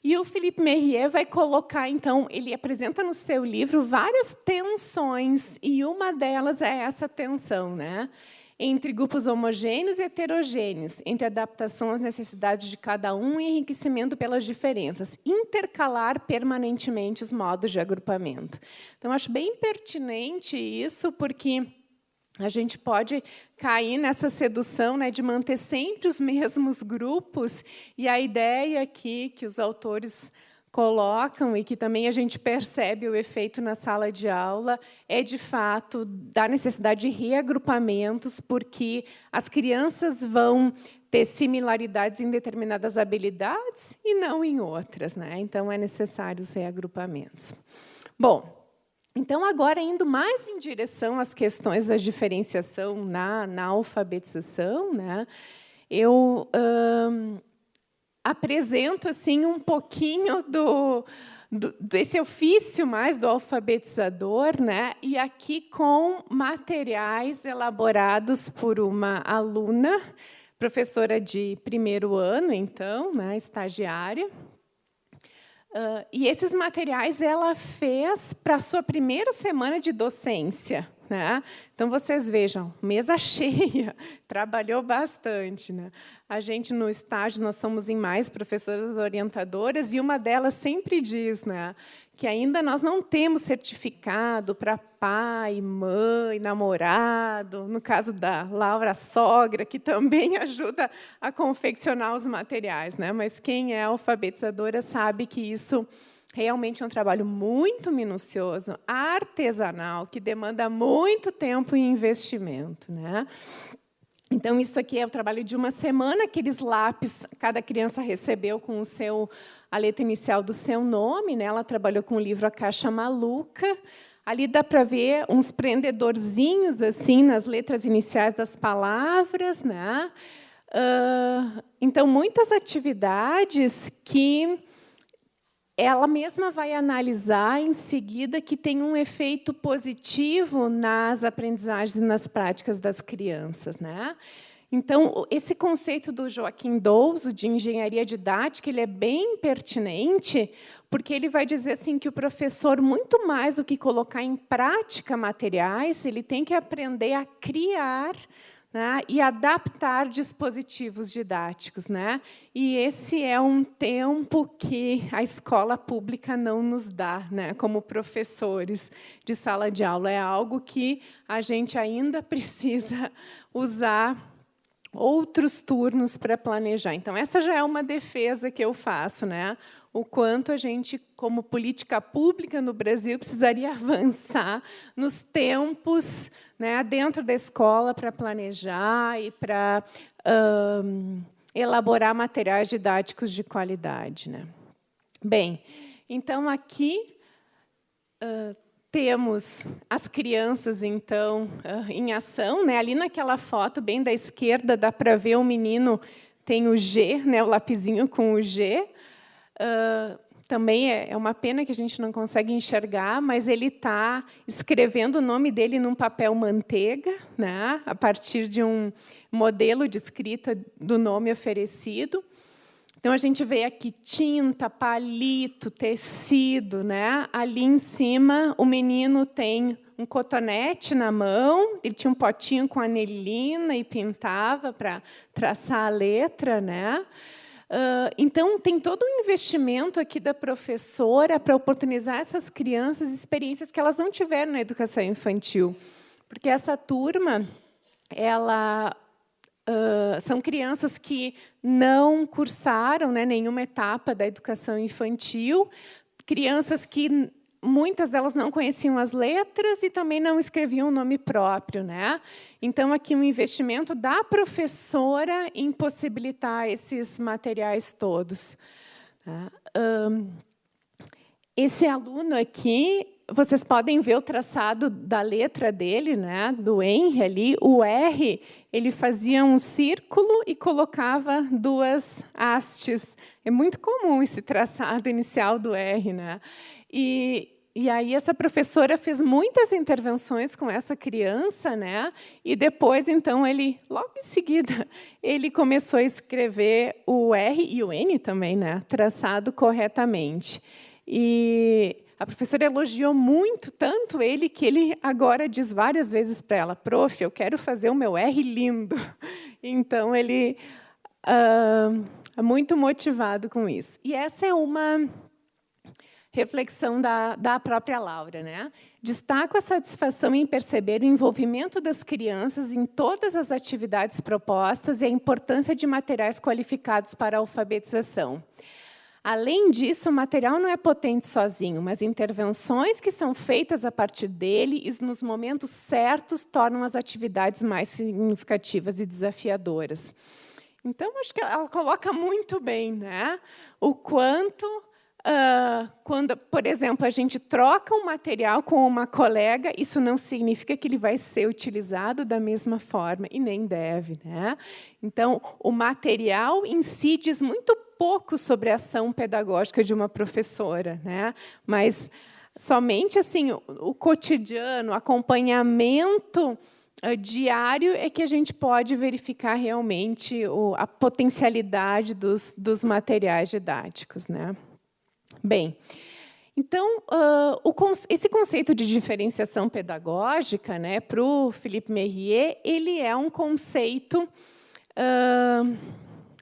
E o Philippe Merrier vai colocar, então, ele apresenta no seu livro várias tensões, e uma delas é essa tensão, né, entre grupos homogêneos e heterogêneos, entre adaptação às necessidades de cada um e enriquecimento pelas diferenças, intercalar permanentemente os modos de agrupamento. Então, acho bem pertinente isso, porque a gente pode cair nessa sedução, né, de manter sempre os mesmos grupos, e a ideia aqui que os autores colocam, e que também a gente percebe o efeito na sala de aula, é, de fato, da necessidade de reagrupamentos, porque as crianças vão ter similaridades em determinadas habilidades e não em outras, né? Então, é necessário os reagrupamentos. Bom, então, agora, indo mais em direção às questões da diferenciação na alfabetização, né, eu apresento assim, um pouquinho desse ofício mais do alfabetizador, né, e aqui com materiais elaborados por uma aluna, professora de primeiro ano, então, né, estagiária. E esses materiais ela fez para a sua primeira semana de docência, né? Então, vocês vejam, mesa cheia, trabalhou bastante, né? A gente, no estágio, nós somos em mais professoras orientadoras, e uma delas sempre diz, né, que ainda nós não temos certificado para pai, mãe, namorado, no caso da Laura, sogra, que também ajuda a confeccionar os materiais, né? Mas quem é alfabetizadora sabe que isso realmente é um trabalho muito minucioso, artesanal, que demanda muito tempo e investimento, né? Então, isso aqui é o trabalho de uma semana, aqueles lápis, cada criança recebeu com a letra inicial do seu nome, né? Ela trabalhou com o livro A Caixa Maluca. Ali dá para ver uns prendedorzinhos assim nas letras iniciais das palavras, né? Então, muitas atividades que ela mesma vai analisar em seguida que tem um efeito positivo nas aprendizagens e nas práticas das crianças, né? Então, esse conceito do Joaquim Douso, de engenharia didática, ele é bem pertinente, porque ele vai dizer assim, que o professor, muito mais do que colocar em prática materiais, ele tem que aprender a criar, né, e adaptar dispositivos didáticos, né? E esse é um tempo que a escola pública não nos dá, né, como professores de sala de aula. É algo que a gente ainda precisa usar outros turnos para planejar. Então, essa já é uma defesa que eu faço, né? O quanto a gente, como política pública no Brasil, precisaria avançar nos tempos, né, dentro da escola para planejar e para elaborar materiais didáticos de qualidade, né? Bem, então, aqui temos as crianças, então, em ação, né? Ali naquela foto, bem da esquerda, dá para ver o menino, tem o G, né, o lapisinho com o G. Também é uma pena que a gente não consegue enxergar, mas ele está escrevendo o nome dele num papel manteiga, né, a partir de um modelo de escrita do nome oferecido. Então, a gente vê aqui tinta, palito, tecido, né? Ali em cima, o menino tem um cotonete na mão, ele tinha um potinho com anilina e pintava para traçar a letra, né? Então, tem todo um investimento aqui da professora para oportunizar essas crianças experiências que elas não tiveram na educação infantil. Porque essa turma, são crianças que não cursaram, né, nenhuma etapa da educação infantil, crianças que muitas delas não conheciam as letras e também não escreviam o nome próprio, né? Então, aqui um investimento da professora em possibilitar esses materiais todos. Esse aluno aqui, vocês podem ver o traçado da letra dele, né, do Henry ali. O R, ele fazia um círculo e colocava duas hastes. É muito comum esse traçado inicial do R, né? E aí essa professora fez muitas intervenções com essa criança, né? E depois, então, logo em seguida, ele começou a escrever o R e o N também, né, traçado corretamente. E a professora elogiou muito, tanto ele, que ele agora diz várias vezes para ela: prof, eu quero fazer o meu R lindo. Então, ele é muito motivado com isso. E essa é uma reflexão da própria Laura, né? Destaco a satisfação em perceber o envolvimento das crianças em todas as atividades propostas e a importância de materiais qualificados para a alfabetização. Além disso, o material não é potente sozinho, mas intervenções que são feitas a partir dele e, nos momentos certos, tornam as atividades mais significativas e desafiadoras. Então, acho que ela coloca muito bem, né? O quanto, quando, por exemplo, a gente troca um material com uma colega, isso não significa que ele vai ser utilizado da mesma forma, e nem deve, né? Então, o material em si diz muito pouco sobre a ação pedagógica de uma professora, né? Mas somente assim o cotidiano, o acompanhamento diário é que a gente pode verificar realmente a potencialidade dos materiais didáticos, né? Bem, então, esse conceito de diferenciação pedagógica, né, para o Philippe Mérier, ele é um conceito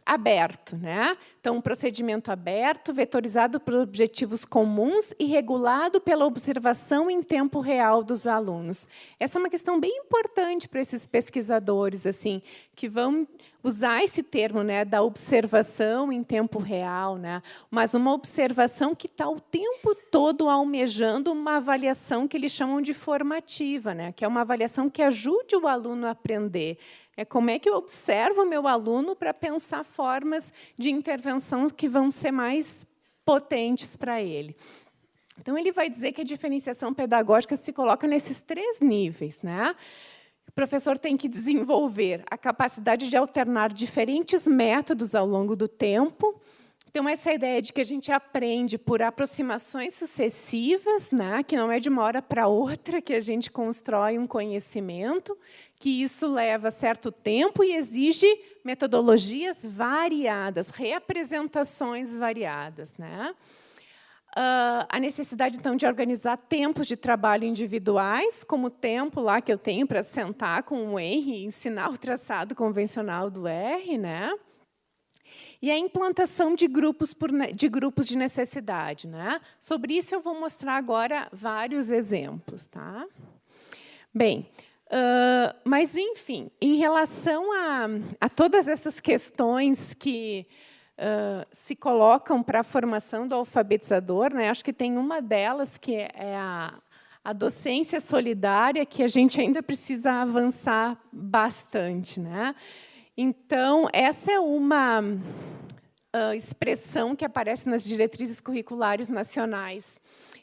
aberto, né? Então, um procedimento aberto, vetorizado por objetivos comuns e regulado pela observação em tempo real dos alunos. Essa é uma questão bem importante para esses pesquisadores, assim, que vão usar esse termo, né, da observação em tempo real, né? Mas uma observação que está o tempo todo almejando uma avaliação que eles chamam de formativa, né? Que é uma avaliação que ajude o aluno a aprender. É como é que eu observo o meu aluno para pensar formas de intervenção que vão ser mais potentes para ele. Então, ele vai dizer que a diferenciação pedagógica se coloca nesses 3 níveis, né? O professor tem que desenvolver a capacidade de alternar diferentes métodos ao longo do tempo. Então, essa ideia de que a gente aprende por aproximações sucessivas, né, que não é de uma hora para outra que a gente constrói um conhecimento, que isso leva certo tempo e exige metodologias variadas, reapresentações variadas, né? A necessidade, então, de organizar tempos de trabalho individuais, como o tempo lá que eu tenho para sentar com o Henry e ensinar o traçado convencional do R, né? E a implantação de grupos de necessidade, né? Sobre isso eu vou mostrar agora vários exemplos, tá? Bem, mas enfim, em relação a todas essas questões que se colocam para a formação do alfabetizador, né? Acho que tem uma delas que é a docência solidária, que a gente ainda precisa avançar bastante, né? Então, essa é uma expressão que aparece nas diretrizes curriculares nacionais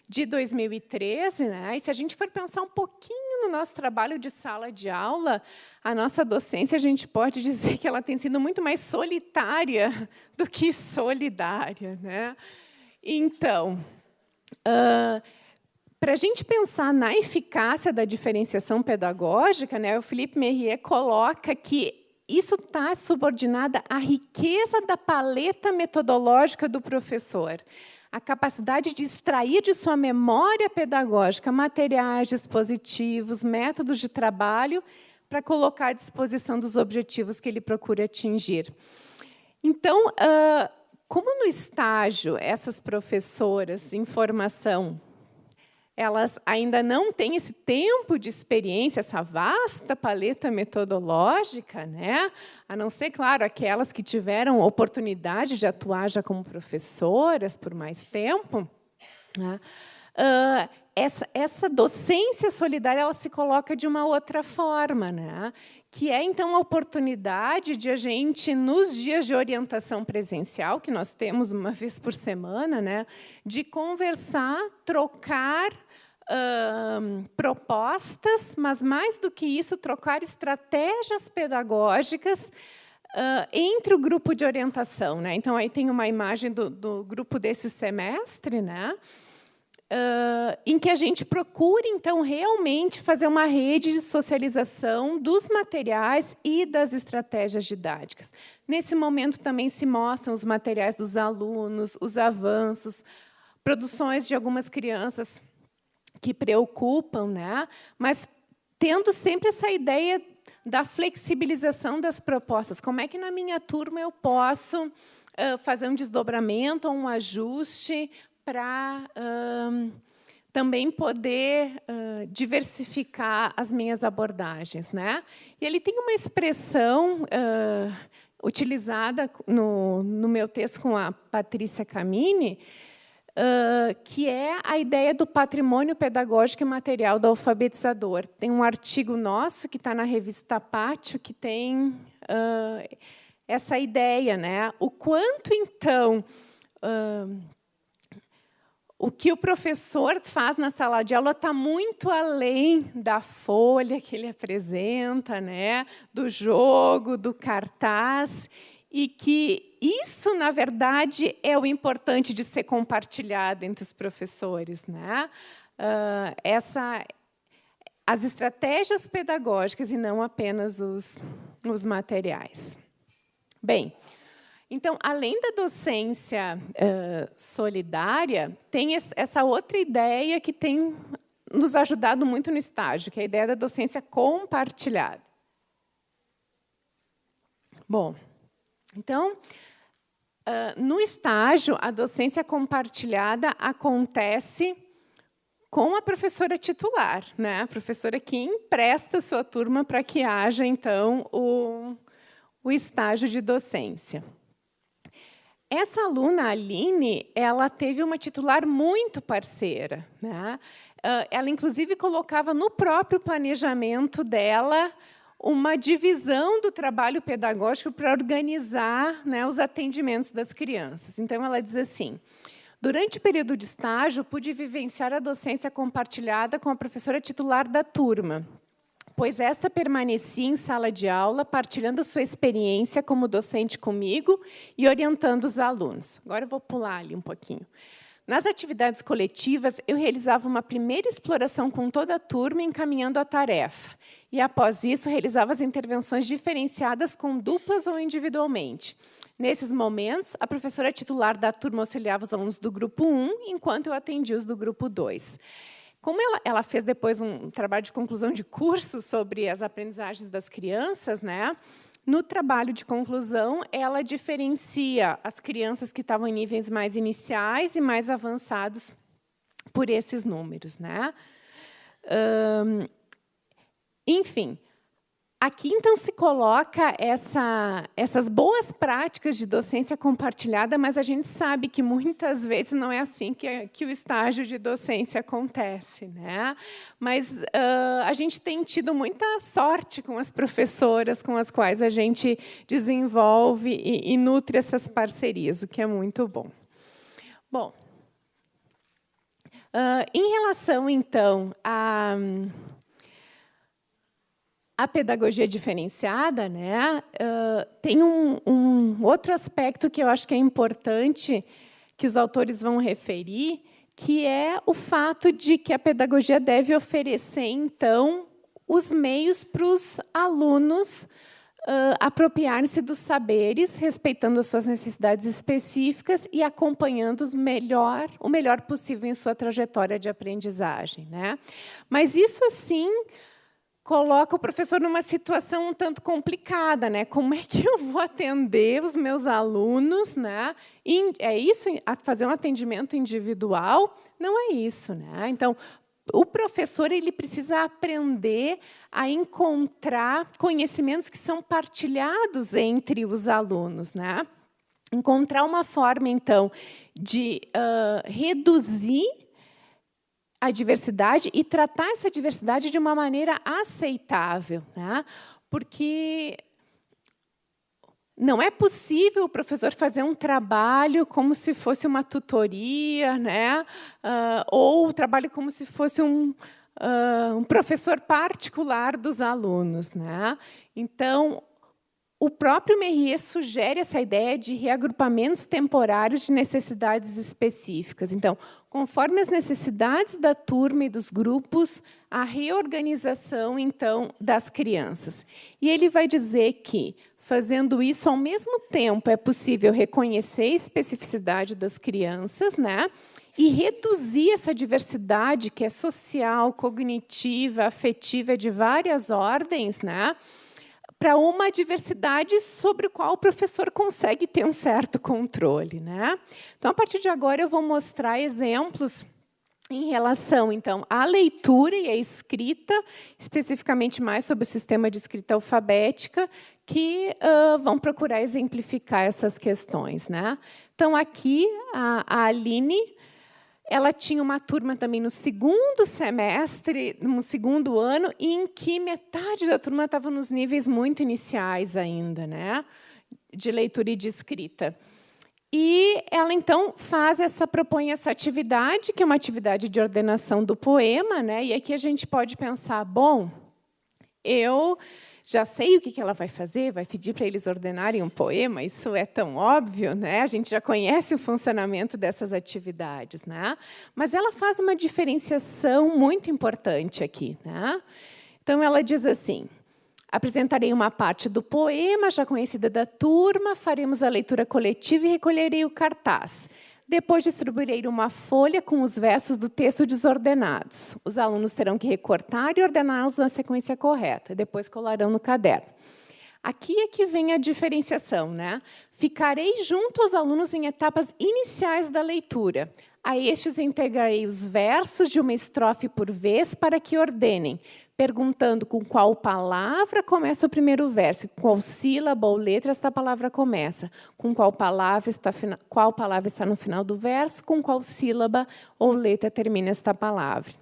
de 2013, né? E se a gente for pensar um pouquinho no nosso trabalho de sala de aula, a nossa docência, a gente pode dizer que ela tem sido muito mais solitária do que solidária, né? Então, para a gente pensar na eficácia da diferenciação pedagógica, né, o Philippe Mérier coloca que isso está subordinado à riqueza da paleta metodológica do professor, a capacidade de extrair de sua memória pedagógica materiais, dispositivos, métodos de trabalho para colocar à disposição dos objetivos que ele procura atingir. Então, como no estágio essas professoras em formação elas ainda não têm esse tempo de experiência, essa vasta paleta metodológica, né? A não ser, claro, aquelas que tiveram oportunidade de atuar já como professoras por mais tempo, né? Essa docência solidária ela se coloca de uma outra forma, né? Que é, então, a oportunidade de a gente, nos dias de orientação presencial, que nós temos uma vez por semana, né? De conversar, trocar propostas, mas, mais do que isso, trocar estratégias pedagógicas entre o grupo de orientação, né? Então, aí tem uma imagem do grupo desse semestre, né? Em que a gente procura, então, realmente fazer uma rede de socialização dos materiais e das estratégias didáticas. Nesse momento, também se mostram os materiais dos alunos, os avanços, produções de algumas crianças que preocupam, né? Mas tendo sempre essa ideia da flexibilização das propostas. Como é que, na minha turma, eu posso fazer um desdobramento ou um ajuste para também poder diversificar as minhas abordagens, né? E ele tem uma expressão utilizada no meu texto com a Patrícia Camini, que é a ideia do patrimônio pedagógico e material do alfabetizador. Tem um artigo nosso que está na revista Pátio que tem essa ideia, né? O quanto, então, o que o professor faz na sala de aula está muito além da folha que ele apresenta, né? Do jogo, do cartaz, e que isso, na verdade, é o importante de ser compartilhado entre os professores, né? As estratégias pedagógicas e não apenas os materiais. Bem, então, além da docência solidária, tem essa outra ideia que tem nos ajudado muito no estágio, que é a ideia da docência compartilhada. Bom, então, no estágio, a docência compartilhada acontece com a professora titular, né? A professora que empresta sua turma para que haja, então, o estágio de docência. Essa aluna, a Aline, ela teve uma titular muito parceira, né? Ela, inclusive, colocava no próprio planejamento dela uma divisão do trabalho pedagógico para organizar, né, os atendimentos das crianças. Então, ela diz assim: durante o período de estágio, pude vivenciar a docência compartilhada com a professora titular da turma, pois esta permanecia em sala de aula, partilhando sua experiência como docente comigo e orientando os alunos. Agora eu vou pular ali um pouquinho. Nas atividades coletivas, eu realizava uma primeira exploração com toda a turma, encaminhando a tarefa. E, após isso, realizava as intervenções diferenciadas com duplas ou individualmente. Nesses momentos, a professora titular da turma auxiliava os alunos do grupo 1, enquanto eu atendia os do grupo 2. Como ela fez depois um trabalho de conclusão de curso sobre as aprendizagens das crianças, né? No trabalho de conclusão, ela diferencia as crianças que estavam em níveis mais iniciais e mais avançados por esses números, né? Enfim, aqui, então, se coloca essas boas práticas de docência compartilhada, mas a gente sabe que, muitas vezes, não é assim que o estágio de docência acontece, né? Mas a gente tem tido muita sorte com as professoras com as quais a gente desenvolve e nutre essas parcerias, o que é muito bom. Bom, em relação, então, a pedagogia diferenciada, né, tem um outro aspecto que eu acho que é importante, que os autores vão referir, que é o fato de que a pedagogia deve oferecer, então, os meios para os alunos apropriarem-se dos saberes, respeitando as suas necessidades específicas e acompanhando o melhor possível em sua trajetória de aprendizagem, né? Mas isso, assim, coloca o professor numa situação um tanto complicada, né? Como é que eu vou atender os meus alunos, né? É isso, fazer um atendimento individual? Não é isso, né? Então, o professor ele precisa aprender a encontrar conhecimentos que são partilhados entre os alunos, né? Encontrar uma forma, então, de reduzir a diversidade e tratar essa diversidade de uma maneira aceitável, né? Porque não é possível o professor fazer um trabalho como se fosse uma tutoria, né? Ou o trabalho como se fosse um professor particular dos alunos, né? Então, o próprio Merrier sugere essa ideia de reagrupamentos temporários de necessidades específicas. Então, conforme as necessidades da turma e dos grupos, a reorganização, então, das crianças. E ele vai dizer que, fazendo isso, ao mesmo tempo, é possível reconhecer a especificidade das crianças, né? E reduzir essa diversidade, que é social, cognitiva, afetiva, de várias ordens, né? Para uma diversidade sobre a qual o professor consegue ter um certo controle, né? Então, a partir de agora, eu vou mostrar exemplos em relação, então, à leitura e à escrita, especificamente mais sobre o sistema de escrita alfabética, que vão procurar exemplificar essas questões, né? Então, aqui, a Aline, ela tinha uma turma também no segundo semestre, no segundo ano, em que metade da turma estava nos níveis muito iniciais ainda, né? De leitura e de escrita. E ela, então, propõe essa atividade, que é uma atividade de ordenação do poema, né? E aqui a gente pode pensar, bom, eu já sei o que ela vai fazer, vai pedir para eles ordenarem um poema, isso é tão óbvio, né? A gente já conhece o funcionamento dessas atividades, né? Mas ela faz uma diferenciação muito importante aqui, né? Então, ela diz assim: apresentarei uma parte do poema, já conhecida da turma, faremos a leitura coletiva e recolherei o cartaz. Depois distribuirei uma folha com os versos do texto desordenados. Os alunos terão que recortar e ordená-los na sequência correta. Depois colarão no caderno. Aqui é que vem a diferenciação, né? Ficarei junto aos alunos em etapas iniciais da leitura. A estes integrarei os versos de uma estrofe por vez para que ordenem, perguntando com qual palavra começa o primeiro verso, com qual sílaba ou letra esta palavra começa, com qual palavra está no final do verso, com qual sílaba ou letra termina esta palavra.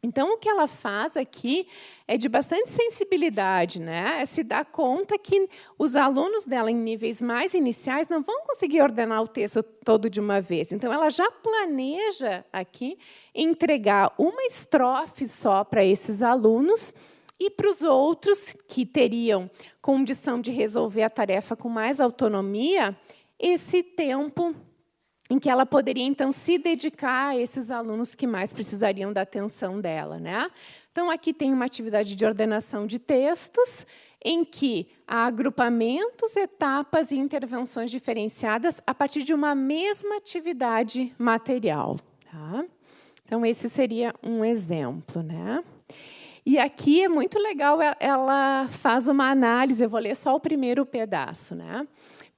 Então, o que ela faz aqui é de bastante sensibilidade, né? É se dar conta que os alunos dela, em níveis mais iniciais, não vão conseguir ordenar o texto todo de uma vez. Então, ela já planeja aqui entregar uma estrofe só para esses alunos e para os outros que teriam condição de resolver a tarefa com mais autonomia, esse tempo em que ela poderia, então, se dedicar a esses alunos que mais precisariam da atenção dela, né? Então, aqui tem uma atividade de ordenação de textos, em que há agrupamentos, etapas e intervenções diferenciadas a partir de uma mesma atividade material. Tá? Então, esse seria um exemplo, né? E aqui é muito legal, ela faz uma análise, eu vou ler só o primeiro pedaço, né?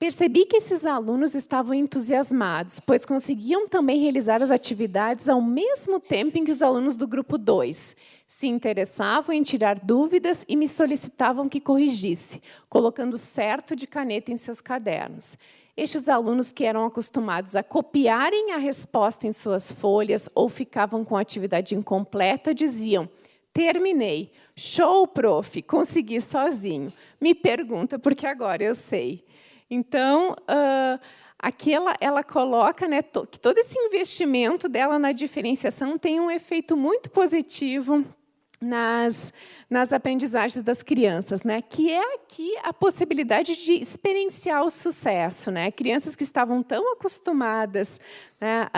Percebi que esses alunos estavam entusiasmados, pois conseguiam também realizar as atividades ao mesmo tempo em que os alunos do grupo 2 se interessavam em tirar dúvidas e me solicitavam que corrigisse, colocando certo de caneta em seus cadernos. Estes alunos que eram acostumados a copiarem a resposta em suas folhas ou ficavam com a atividade incompleta, diziam: terminei. Show, prof, consegui sozinho. Me pergunta, porque agora eu sei. Então, aqui ela coloca, né, que todo esse investimento dela na diferenciação tem um efeito muito positivo nas aprendizagens das crianças, né, que é aqui a possibilidade de experienciar o sucesso, né? Crianças que estavam tão acostumadas, né,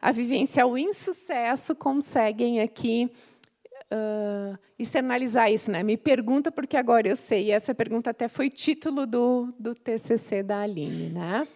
a vivenciar o insucesso conseguem aqui externalizar isso, né? Me pergunta porque agora eu sei. E essa pergunta até foi título do TCC da Aline, né?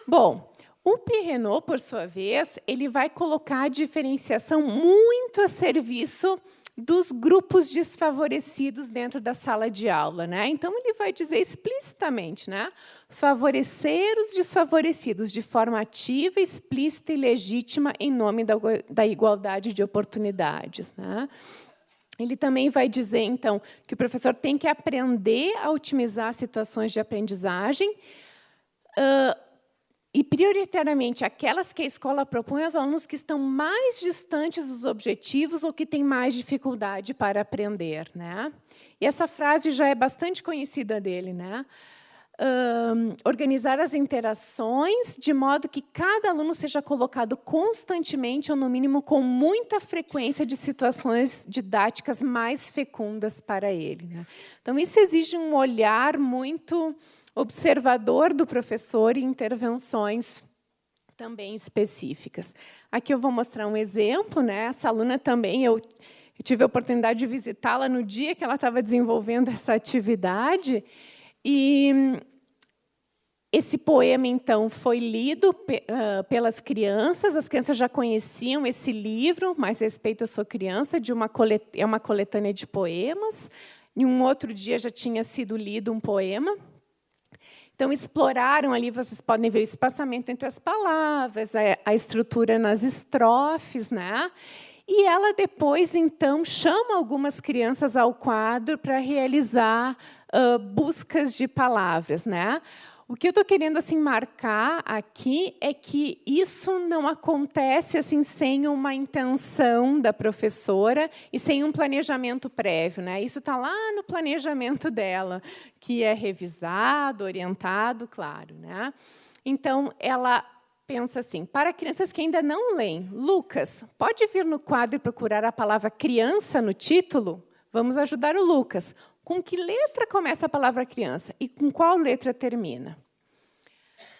Bom, o Pirrenot, por sua vez, ele vai colocar a diferenciação muito a serviço dos grupos desfavorecidos dentro da sala de aula, né? Então, ele vai dizer explicitamente, né? Favorecer os desfavorecidos de forma ativa, explícita e legítima em nome da igualdade de oportunidades, né? Ele também vai dizer, então, que o professor tem que aprender a otimizar situações de aprendizagem e, prioritariamente, aquelas que a escola propõe aos alunos que estão mais distantes dos objetivos ou que têm mais dificuldade para aprender, né? E essa frase já é bastante conhecida dele, né? Organizar as interações de modo que cada aluno seja colocado constantemente, ou, no mínimo, com muita frequência, de situações didáticas mais fecundas para ele, né? Então, isso exige um olhar muito observador do professor e intervenções também específicas. Aqui eu vou mostrar um exemplo, né? Essa aluna também, eu tive a oportunidade de visitá-la no dia que ela estava desenvolvendo essa atividade, e esse poema, então, foi lido pelas crianças. As crianças já conheciam esse livro, Mais Respeito, Eu Sou Criança, é uma coletânea de poemas. Em um outro dia já tinha sido lido um poema. Então, exploraram ali, vocês podem ver o espaçamento entre as palavras, a estrutura nas estrofes, né? E ela depois, então, chama algumas crianças ao quadro para realizar buscas de palavras, né? O que eu estou querendo assim marcar aqui é que isso não acontece assim sem uma intenção da professora e sem um planejamento prévio, né? Isso está lá no planejamento dela, que é revisado, orientado, claro, né? Então, ela pensa assim: para crianças que ainda não leem, Lucas, pode vir no quadro e procurar a palavra criança no título? Vamos ajudar o Lucas. Com que letra começa a palavra criança e com qual letra termina?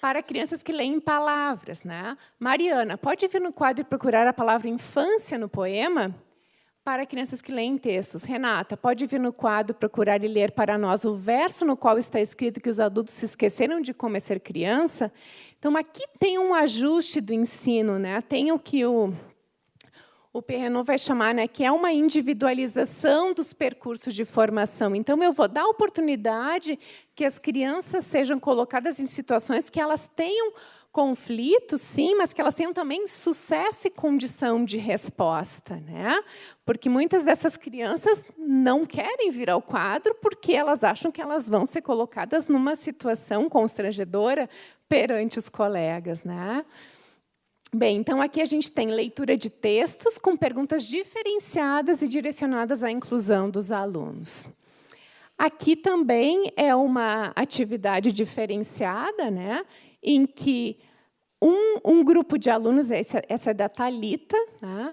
Para crianças que leem palavras, né? Mariana, pode vir no quadro e procurar a palavra infância no poema? Para crianças que leem textos. Renata, pode vir no quadro procurar e ler para nós o verso no qual está escrito que os adultos se esqueceram de como é ser criança? Então, aqui tem um ajuste do ensino, né? Tem o que o Perrenot vai chamar, né, que é uma individualização dos percursos de formação. Então, eu vou dar a oportunidade que as crianças sejam colocadas em situações que elas tenham conflitos, sim, mas que elas tenham também sucesso e condição de resposta, né? Porque muitas dessas crianças não querem vir ao quadro porque elas acham que elas vão ser colocadas numa situação constrangedora perante os colegas, né? Bem, então aqui a gente tem leitura de textos com perguntas diferenciadas e direcionadas à inclusão dos alunos. Aqui também é uma atividade diferenciada, né, em que um grupo de alunos, essa é da Thalita, né,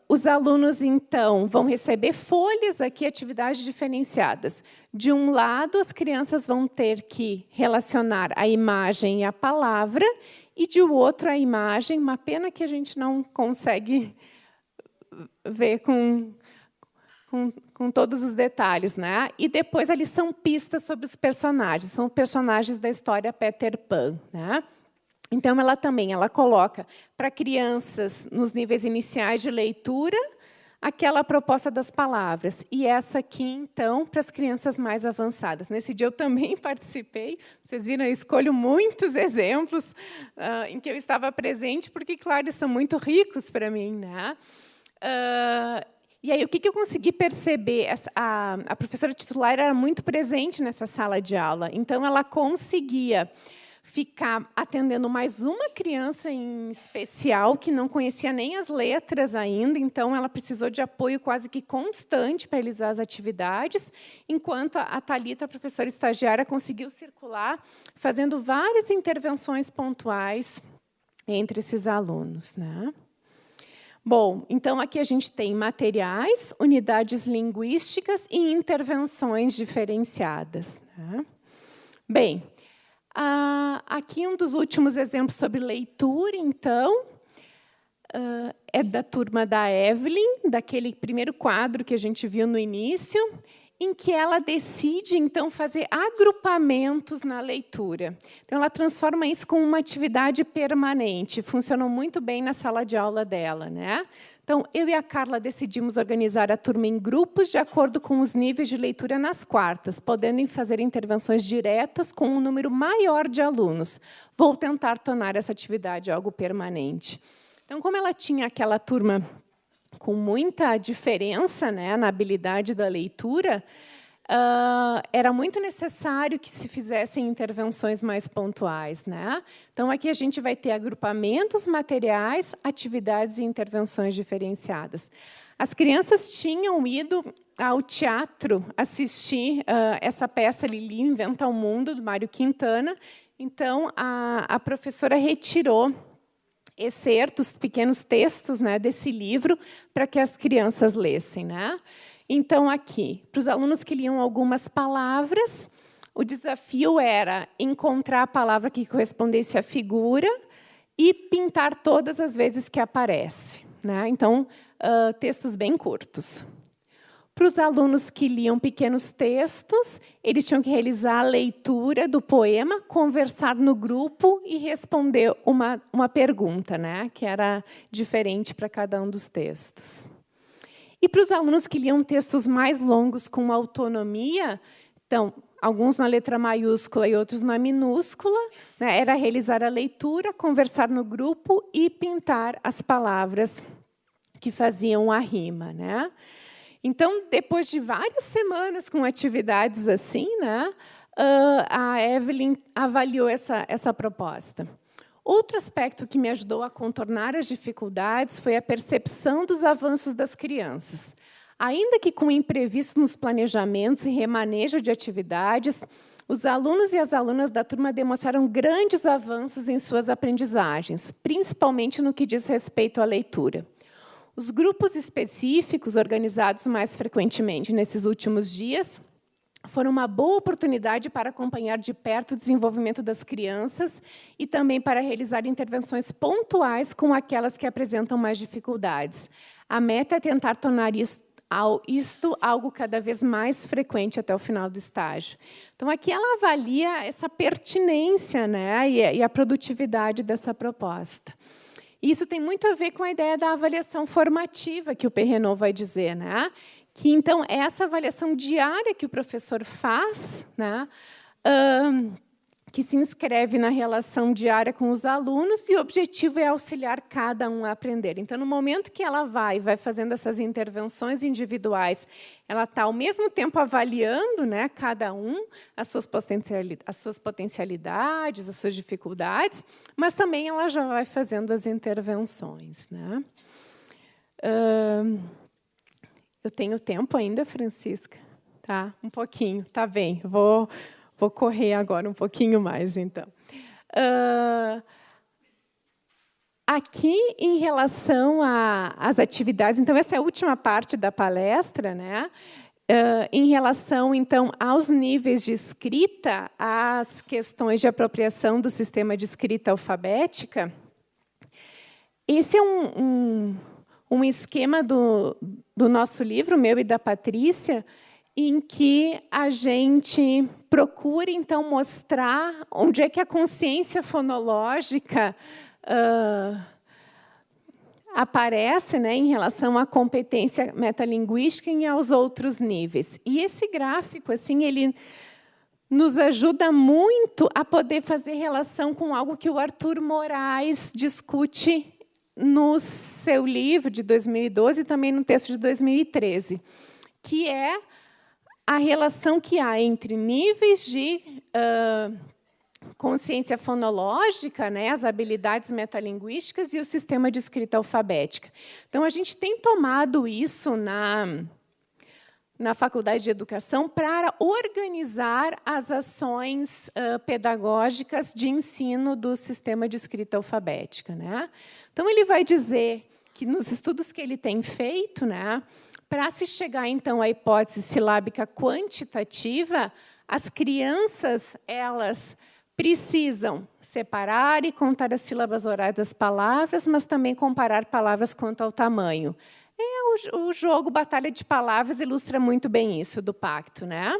os alunos, então, vão receber folhas aqui, atividades diferenciadas. De um lado, as crianças vão ter que relacionar a imagem e a palavra, e, de outro, a imagem, uma pena que a gente não consegue ver com todos os detalhes, né? E depois ali são pistas sobre os personagens, são personagens da história Peter Pan, né? Então, ela coloca para crianças nos níveis iniciais de leitura aquela proposta das palavras. E essa aqui, então, para as crianças mais avançadas. Nesse dia eu também participei. Vocês viram, eu escolho muitos exemplos em que eu estava presente, porque, claro, eles são muito ricos para mim, né? E aí, o que eu consegui perceber? A professora titular era muito presente nessa sala de aula. Então, ela conseguia ficar atendendo mais uma criança em especial, que não conhecia nem as letras ainda, então ela precisou de apoio quase que constante para realizar as atividades, enquanto a Thalita, a professora estagiária, conseguiu circular, fazendo várias intervenções pontuais entre esses alunos, né? Bom, então aqui a gente tem materiais, unidades linguísticas e intervenções diferenciadas, né? Bem, aqui um dos últimos exemplos sobre leitura, então, é da turma da Evelyn, daquele primeiro quadro que a gente viu no início, em que ela decide, então, fazer agrupamentos na leitura. Então, ela transforma isso como uma atividade permanente. Funcionou muito bem na sala de aula dela, né? Então, eu e a Carla decidimos organizar a turma em grupos de acordo com os níveis de leitura nas quartas, podendo fazer intervenções diretas com um número maior de alunos. Vou tentar tornar essa atividade algo permanente. Então, como ela tinha aquela turma com muita diferença, né, na habilidade da leitura, era muito necessário que se fizessem intervenções mais pontuais, né? Então, aqui a gente vai ter agrupamentos materiais, atividades e intervenções diferenciadas. As crianças tinham ido ao teatro assistir essa peça Lili Inventa o Mundo, do Mário Quintana. Então, a professora retirou excertos, pequenos textos, né, desse livro, para que as crianças lessem, né? Então, aqui, para os alunos que liam algumas palavras, o desafio era encontrar a palavra que correspondesse à figura e pintar todas as vezes que aparece, né? Então, textos bem curtos. Para os alunos que liam pequenos textos, eles tinham que realizar a leitura do poema, conversar no grupo e responder uma pergunta, né, que era diferente para cada um dos textos. E para os alunos que liam textos mais longos com autonomia, então, alguns na letra maiúscula e outros na minúscula, né? Era realizar a leitura, conversar no grupo e pintar as palavras que faziam a rima, né? Então, depois de várias semanas com atividades assim, né, a Evelyn avaliou essa proposta. Outro aspecto que me ajudou a contornar as dificuldades foi a percepção dos avanços das crianças. Ainda que com imprevisto nos planejamentos e remanejo de atividades, os alunos e as alunas da turma demonstraram grandes avanços em suas aprendizagens, principalmente no que diz respeito à leitura. Os grupos específicos, organizados mais frequentemente nesses últimos dias, foram uma boa oportunidade para acompanhar de perto o desenvolvimento das crianças e também para realizar intervenções pontuais com aquelas que apresentam mais dificuldades. A meta é tentar tornar isto algo cada vez mais frequente até o final do estágio. Então, aqui ela avalia essa pertinência, né, e a produtividade dessa proposta. Isso tem muito a ver com a ideia da avaliação formativa, que o Perrenot vai dizer, né? Que, então, é essa avaliação diária que o professor faz, né? Que se inscreve na relação diária com os alunos, e o objetivo é auxiliar cada um a aprender. Então, no momento que ela vai fazendo essas intervenções individuais, ela está, ao mesmo tempo, avaliando, né, cada um, as suas potencialidades, as suas dificuldades, mas também ela já vai fazendo as intervenções, né? Eu tenho tempo ainda, Francisca? Tá, um pouquinho, tá bem. Vou correr agora um pouquinho mais, então. Aqui, em relação às atividades, então, essa é a última parte da palestra, né? Em relação, então, aos níveis de escrita, às questões de apropriação do sistema de escrita alfabética, esse é um esquema do nosso livro, meu e da Patrícia, em que a gente procura, então, mostrar onde é que a consciência fonológica aparece, né, em relação à competência metalinguística e aos outros níveis. E esse gráfico, assim, ele nos ajuda muito a poder fazer relação com algo que o Arthur Moraes discute no seu livro de 2012 e também no texto de 2013, que é a relação que há entre níveis de consciência fonológica, né, as habilidades metalinguísticas e o sistema de escrita alfabética. Então, a gente tem tomado isso na Faculdade de Educação para organizar as ações pedagógicas de ensino do sistema de escrita alfabética, né? Então, ele vai dizer que, nos estudos que ele tem feito, né, para se chegar, então, à hipótese silábica quantitativa, as crianças, elas precisam separar e contar as sílabas orais das palavras, mas também comparar palavras quanto ao tamanho. O jogo Batalha de Palavras ilustra muito bem isso, do pacto, né?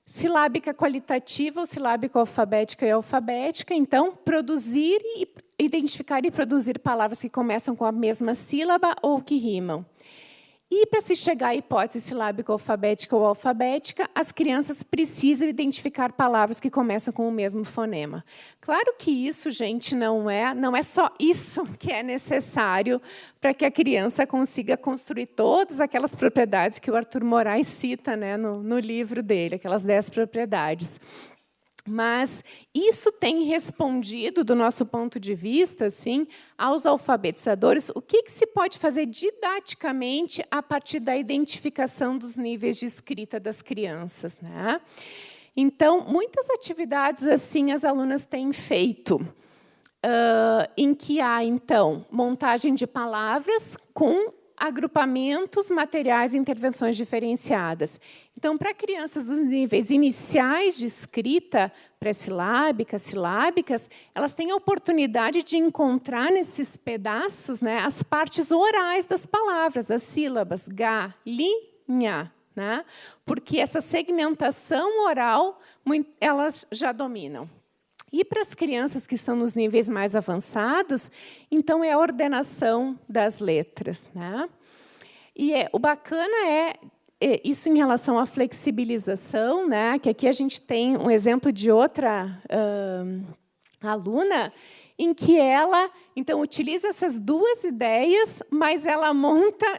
Silábica qualitativa, ou silábica alfabética e alfabética, então, produzir, identificar e produzir palavras que começam com a mesma sílaba ou que rimam. E, para se chegar à hipótese silábica alfabética ou alfabética, as crianças precisam identificar palavras que começam com o mesmo fonema. Claro que isso, gente, não é só isso que é necessário para que a criança consiga construir todas aquelas propriedades que o Arthur Moraes cita, né, no livro dele, aquelas 10 propriedades. Mas isso tem respondido, do nosso ponto de vista, assim, aos alfabetizadores, o que se pode fazer didaticamente a partir da identificação dos níveis de escrita das crianças, né? Então, muitas atividades assim as alunas têm feito, em que há, então, montagem de palavras com agrupamentos, materiais e intervenções diferenciadas. Então, para crianças dos níveis iniciais de escrita, pré-silábicas, silábicas, elas têm a oportunidade de encontrar nesses pedaços, né, as partes orais das palavras, as sílabas, galinha, né? Porque essa segmentação oral, elas já dominam. E para as crianças que estão nos níveis mais avançados, então, é a ordenação das letras, né? E o bacana é isso em relação à flexibilização, né, que aqui a gente tem um exemplo de outra aluna, em que ela, então, utiliza essas duas ideias, mas ela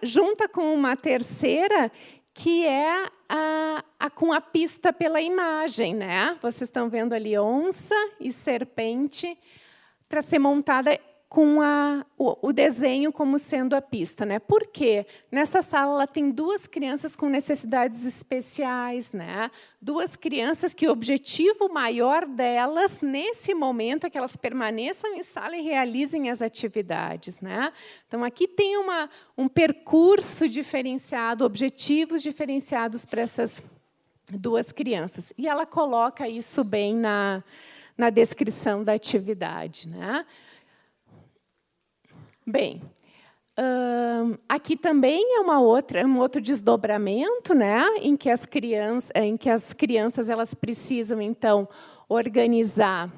junta com uma terceira, que é com a pista pela imagem, né? Vocês estão vendo ali onça e serpente, para ser montada com o desenho como sendo a pista, né? Por quê? Nessa sala ela tem duas crianças com necessidades especiais, né? Duas crianças que o objetivo maior delas nesse momento é que elas permaneçam em sala e realizem as atividades, né? Então aqui tem um percurso diferenciado, objetivos diferenciados para essas duas crianças. E ela coloca isso bem na descrição da atividade, né? Bem, aqui também é um outro desdobramento, né, em que as crianças elas precisam então organizar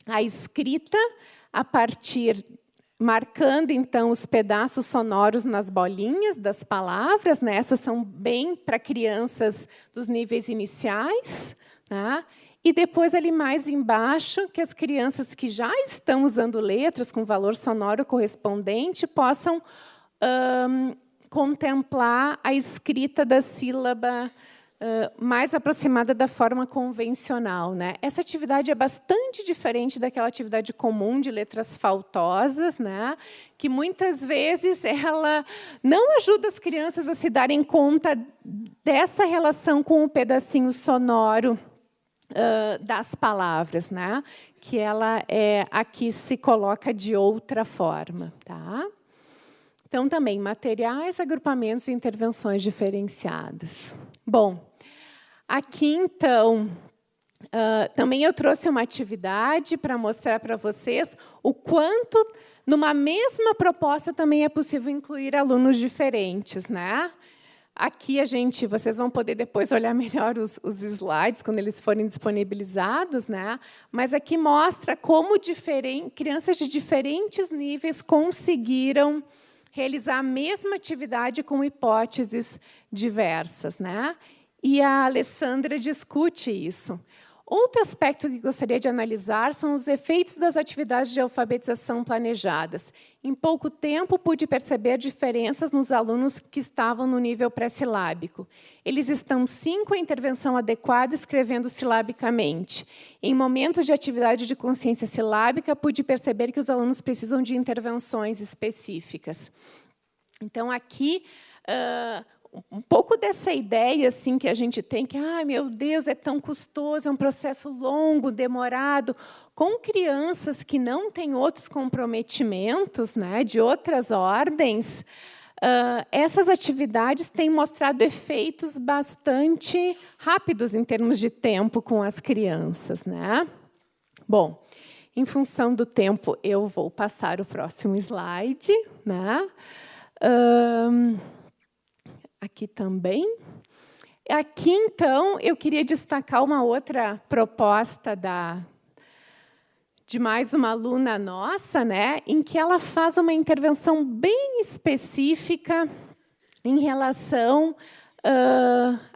a escrita a partir marcando então os pedaços sonoros nas bolinhas das palavras, né? Essas são bem para crianças dos níveis iniciais, né? E depois, ali mais embaixo, que as crianças que já estão usando letras com valor sonoro correspondente possam contemplar a escrita da sílaba mais aproximada da forma convencional, né? Essa atividade é bastante diferente daquela atividade comum de letras faltosas, né? Que muitas vezes ela não ajuda as crianças a se darem conta dessa relação com o pedacinho sonoro das palavras, né? Que ela aqui se coloca de outra forma, tá? Então, também materiais, agrupamentos e intervenções diferenciadas. Bom, aqui então também eu trouxe uma atividade para mostrar para vocês o quanto numa mesma proposta também é possível incluir alunos diferentes, né? Aqui vocês vão poder depois olhar melhor os slides quando eles forem disponibilizados, né? Mas aqui mostra como crianças de diferentes níveis conseguiram realizar a mesma atividade com hipóteses diversas, né? E a Alessandra discute isso. Outro aspecto que gostaria de analisar são os efeitos das atividades de alfabetização planejadas. Em pouco tempo, pude perceber diferenças nos alunos que estavam no nível pré-silábico. Eles estão, sim, com a intervenção adequada, escrevendo silabicamente. Em momentos de atividade de consciência silábica, pude perceber que os alunos precisam de intervenções específicas. Então, aqui um pouco dessa ideia assim, que a gente tem, que, meu Deus, é tão custoso, é um processo longo, demorado, com crianças que não têm outros comprometimentos, né, de outras ordens, essas atividades têm mostrado efeitos bastante rápidos em termos de tempo com as crianças, né? Bom, em função do tempo, eu vou passar o próximo slide, né? Aqui também. Aqui, então, eu queria destacar uma outra proposta de mais uma aluna nossa, né, em que ela faz uma intervenção bem específica em relação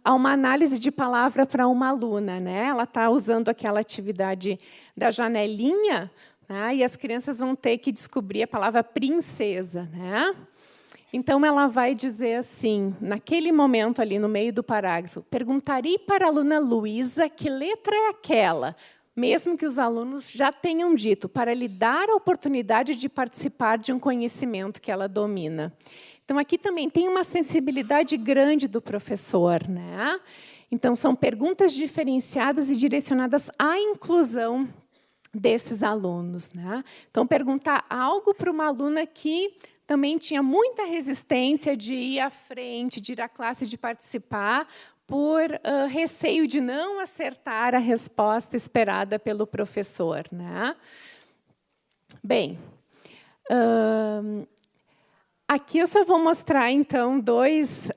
a uma análise de palavra para uma aluna, né? Ela está usando aquela atividade da janelinha, né, e as crianças vão ter que descobrir a palavra princesa, né? Então, ela vai dizer assim, naquele momento ali no meio do parágrafo, perguntarei para a aluna Luísa que letra é aquela, mesmo que os alunos já tenham dito, para lhe dar a oportunidade de participar de um conhecimento que ela domina. Então, aqui também tem uma sensibilidade grande do professor, né? Então, são perguntas diferenciadas e direcionadas à inclusão desses alunos, né? Então, perguntar algo para uma aluna que também tinha muita resistência de ir à frente, de ir à classe, de participar, por receio de não acertar a resposta esperada pelo professor, né? Bem, aqui eu só vou mostrar, então, dois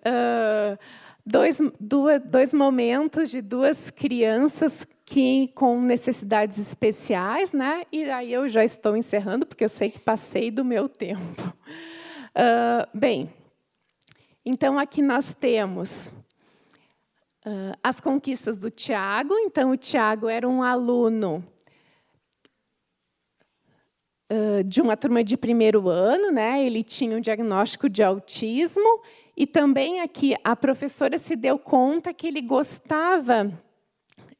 momentos de duas crianças com necessidades especiais, né? E aí eu já estou encerrando, porque eu sei que passei do meu tempo. Bem, então aqui nós temos as conquistas do Tiago. Então, o Tiago era um aluno de uma turma de primeiro ano, né? Ele tinha um diagnóstico de autismo, e também aqui a professora se deu conta que ele gostava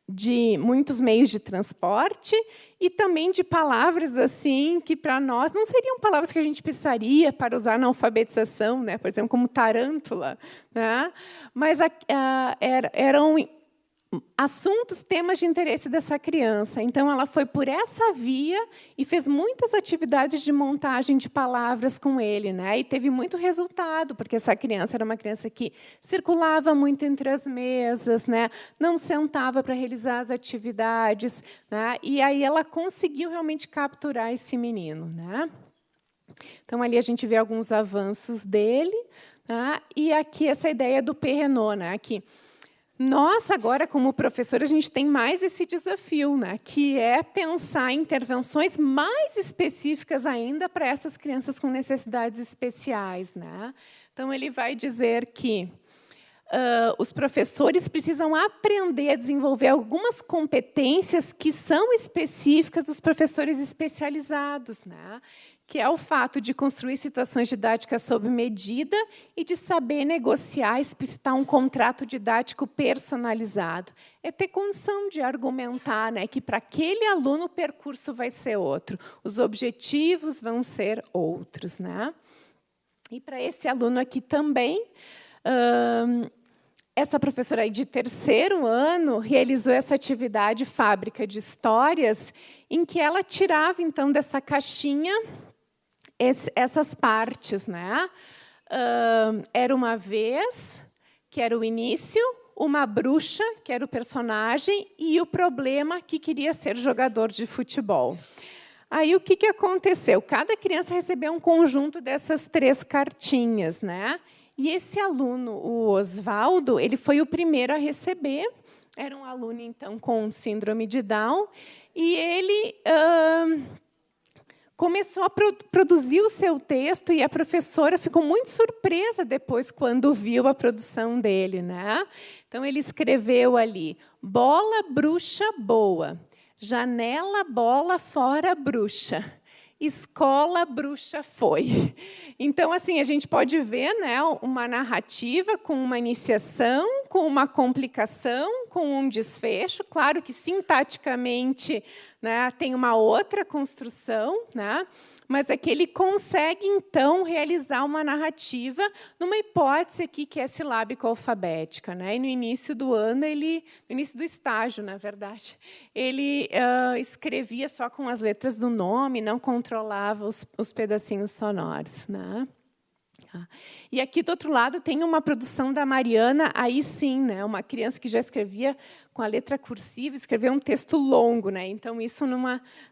de muitos meios de transporte e também de palavras assim que para nós não seriam palavras que a gente pensaria para usar na alfabetização, né? Por exemplo, como tarântula, né? Mas eram assuntos, temas de interesse dessa criança. Então, ela foi por essa via e fez muitas atividades de montagem de palavras com ele, né? E teve muito resultado, porque essa criança era uma criança que circulava muito entre as mesas, né? Não sentava para realizar as atividades, né? E aí ela conseguiu realmente capturar esse menino, né? Então, ali a gente vê alguns avanços dele, né? E aqui essa ideia do Perrenot, né? Aqui, nós, agora, como professora, a gente tem mais esse desafio, né, que é pensar em intervenções mais específicas ainda para essas crianças com necessidades especiais, né? Então, ele vai dizer que os professores precisam aprender a desenvolver algumas competências que são específicas dos professores especializados, né? Que é o fato de construir situações didáticas sob medida e de saber negociar, explicitar um contrato didático personalizado. É ter condição de argumentar, né, que para aquele aluno o percurso vai ser outro, os objetivos vão ser outros, né? E para esse aluno aqui também, essa professora aí de terceiro ano realizou essa atividade fábrica de histórias, em que ela tirava, então, dessa caixinha essas partes, né? Era uma vez, que era o início, uma bruxa, que era o personagem, e o problema, que queria ser jogador de futebol. Aí, o que aconteceu? Cada criança recebeu um conjunto dessas 3 cartinhas, né? E esse aluno, o Osvaldo, ele foi o primeiro a receber. Era um aluno, então, com síndrome de Down, e ele começou a produzir o seu texto, e a professora ficou muito surpresa depois quando viu a produção dele, né? Então, ele escreveu ali: bola, bruxa, boa. Janela, bola, fora, bruxa. Escola, bruxa, foi. Então, assim, a gente pode ver, né, uma narrativa com uma iniciação, com uma complicação, com um desfecho. Claro que, sintaticamente, né, tem uma outra construção, né, mas é que ele consegue, então, realizar uma narrativa numa hipótese aqui que é silábico-alfabética, né? E no início do ano, no início do estágio, na verdade, ele escrevia só com as letras do nome, não controlava os pedacinhos sonoros, né? E aqui, do outro lado, tem uma produção da Mariana, aí sim, né, uma criança que já escrevia com a letra cursiva, escreveu um texto longo, né? Então, isso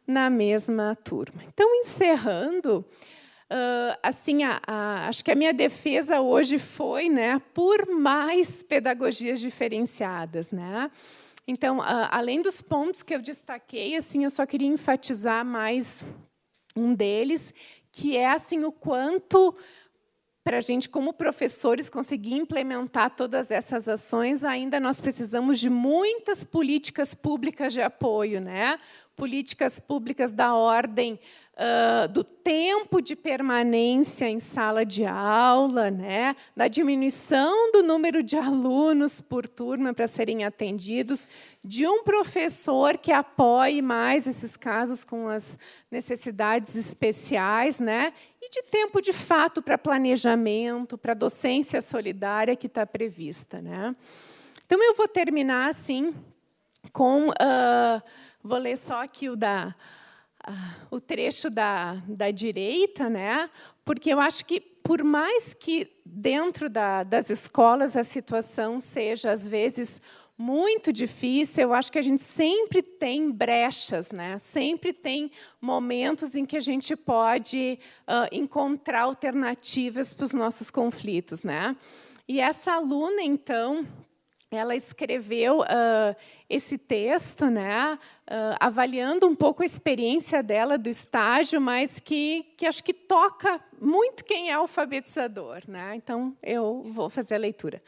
na mesma turma. Então, encerrando, assim, acho que a minha defesa hoje foi, né, por mais pedagogias diferenciadas, né? Então, além dos pontos que eu destaquei, assim, eu só queria enfatizar mais um deles, que é assim, o quanto, para a gente, como professores, conseguir implementar todas essas ações, ainda nós precisamos de muitas políticas públicas de apoio, né? Políticas públicas da ordem do tempo de permanência em sala de aula, né? Da diminuição do número de alunos por turma para serem atendidos, de um professor que apoie mais esses casos com as necessidades especiais, né? E de tempo, de fato, para planejamento, para docência solidária que está prevista, né? Então, eu vou terminar assim com... vou ler só aqui o trecho da direita, né? Porque eu acho que, por mais que dentro das escolas a situação seja, às vezes, muito difícil, eu acho que a gente sempre tem brechas, né? Sempre tem momentos em que a gente pode encontrar alternativas para os nossos conflitos, né? E essa aluna, então, ela escreveu esse texto, né, avaliando um pouco a experiência dela do estágio, mas que acho que toca muito quem é alfabetizador, né? Então, eu vou fazer a leitura.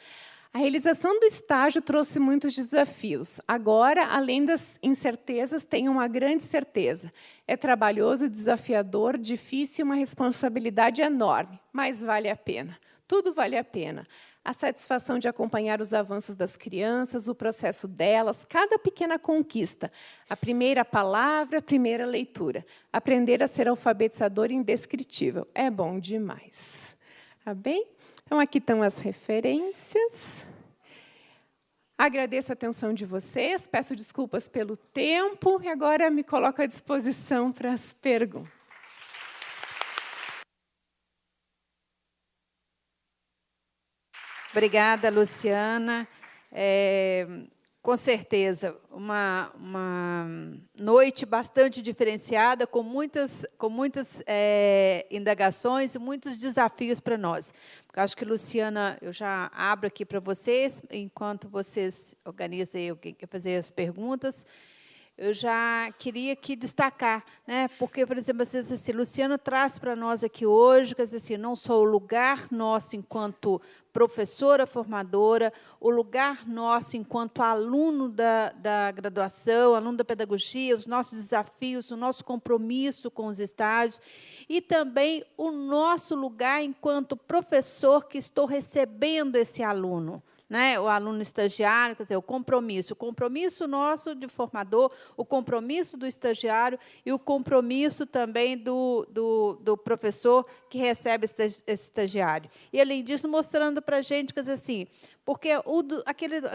A realização do estágio trouxe muitos desafios. Agora, além das incertezas, tem uma grande certeza. É trabalhoso, desafiador, difícil, uma responsabilidade enorme, mas vale a pena. Tudo vale a pena. A satisfação de acompanhar os avanços das crianças, o processo delas, cada pequena conquista. A primeira palavra, a primeira leitura. Aprender a ser alfabetizador indescritível. É bom demais. Tá bem? Então, aqui estão as referências. Agradeço a atenção de vocês, peço desculpas pelo tempo e agora me coloco à disposição para as perguntas. Obrigada, Luciana. Com certeza, uma noite bastante diferenciada, com muitas indagações e muitos desafios para nós. Porque acho que, Luciana, eu já abro aqui para vocês, enquanto vocês organizam aí alguém quer fazer as perguntas. Eu já queria aqui destacar, né? Porque, por exemplo, assim, Luciana traz para nós aqui hoje, quer dizer assim, não só o lugar nosso enquanto professora formadora, o lugar nosso enquanto aluno da graduação, aluno da pedagogia, os nossos desafios, o nosso compromisso com os estágios, e também o nosso lugar enquanto professor que estou recebendo esse aluno. Né, o aluno estagiário, quer dizer, o compromisso nosso de formador, o compromisso do estagiário e o compromisso também do professor que recebe esse estagiário. E, além disso, mostrando para a gente, quer dizer, assim, porque,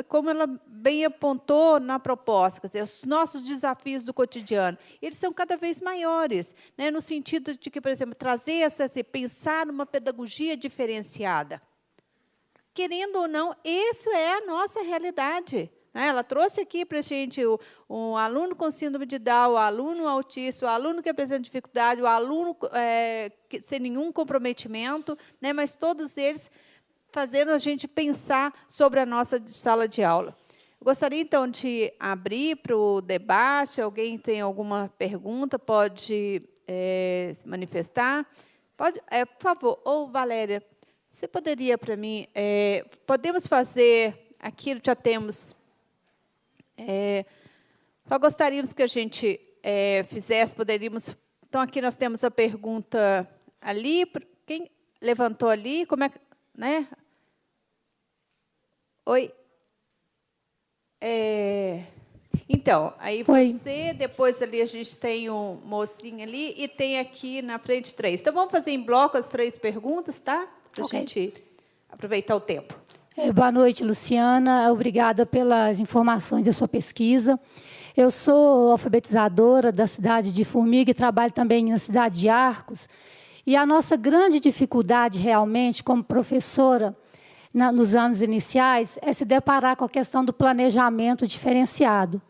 como ela bem apontou na proposta, quer dizer, os nossos desafios do cotidiano, eles são cada vez maiores, né, no sentido de que, por exemplo, trazer pensar numa pedagogia diferenciada. Querendo ou não, isso é a nossa realidade. Ela trouxe aqui para a gente um aluno com síndrome de Down, o aluno autista, o aluno que apresenta dificuldade, o aluno sem nenhum comprometimento, né, mas todos eles fazendo a gente pensar sobre a nossa sala de aula. Eu gostaria, então, de abrir para o debate. Alguém tem alguma pergunta, pode se manifestar. Pode, por favor. Ou, Valéria, você poderia, para mim, podemos fazer, aqui já temos, só gostaríamos que a gente fizesse, poderíamos, então, aqui nós temos a pergunta ali, quem levantou ali, como é que, né? Oi? Então, aí você, depois ali a gente tem um mocinho ali, e tem aqui na frente 3. Então, vamos fazer em bloco as 3 perguntas, tá? Para a gente aproveitar o tempo. Boa noite, Luciana. Obrigada pelas informações da sua pesquisa. Eu sou alfabetizadora da cidade de Formiga e trabalho também na cidade de Arcos. E a nossa grande dificuldade, realmente, como professora, nos anos iniciais, é se deparar com a questão do planejamento diferenciado.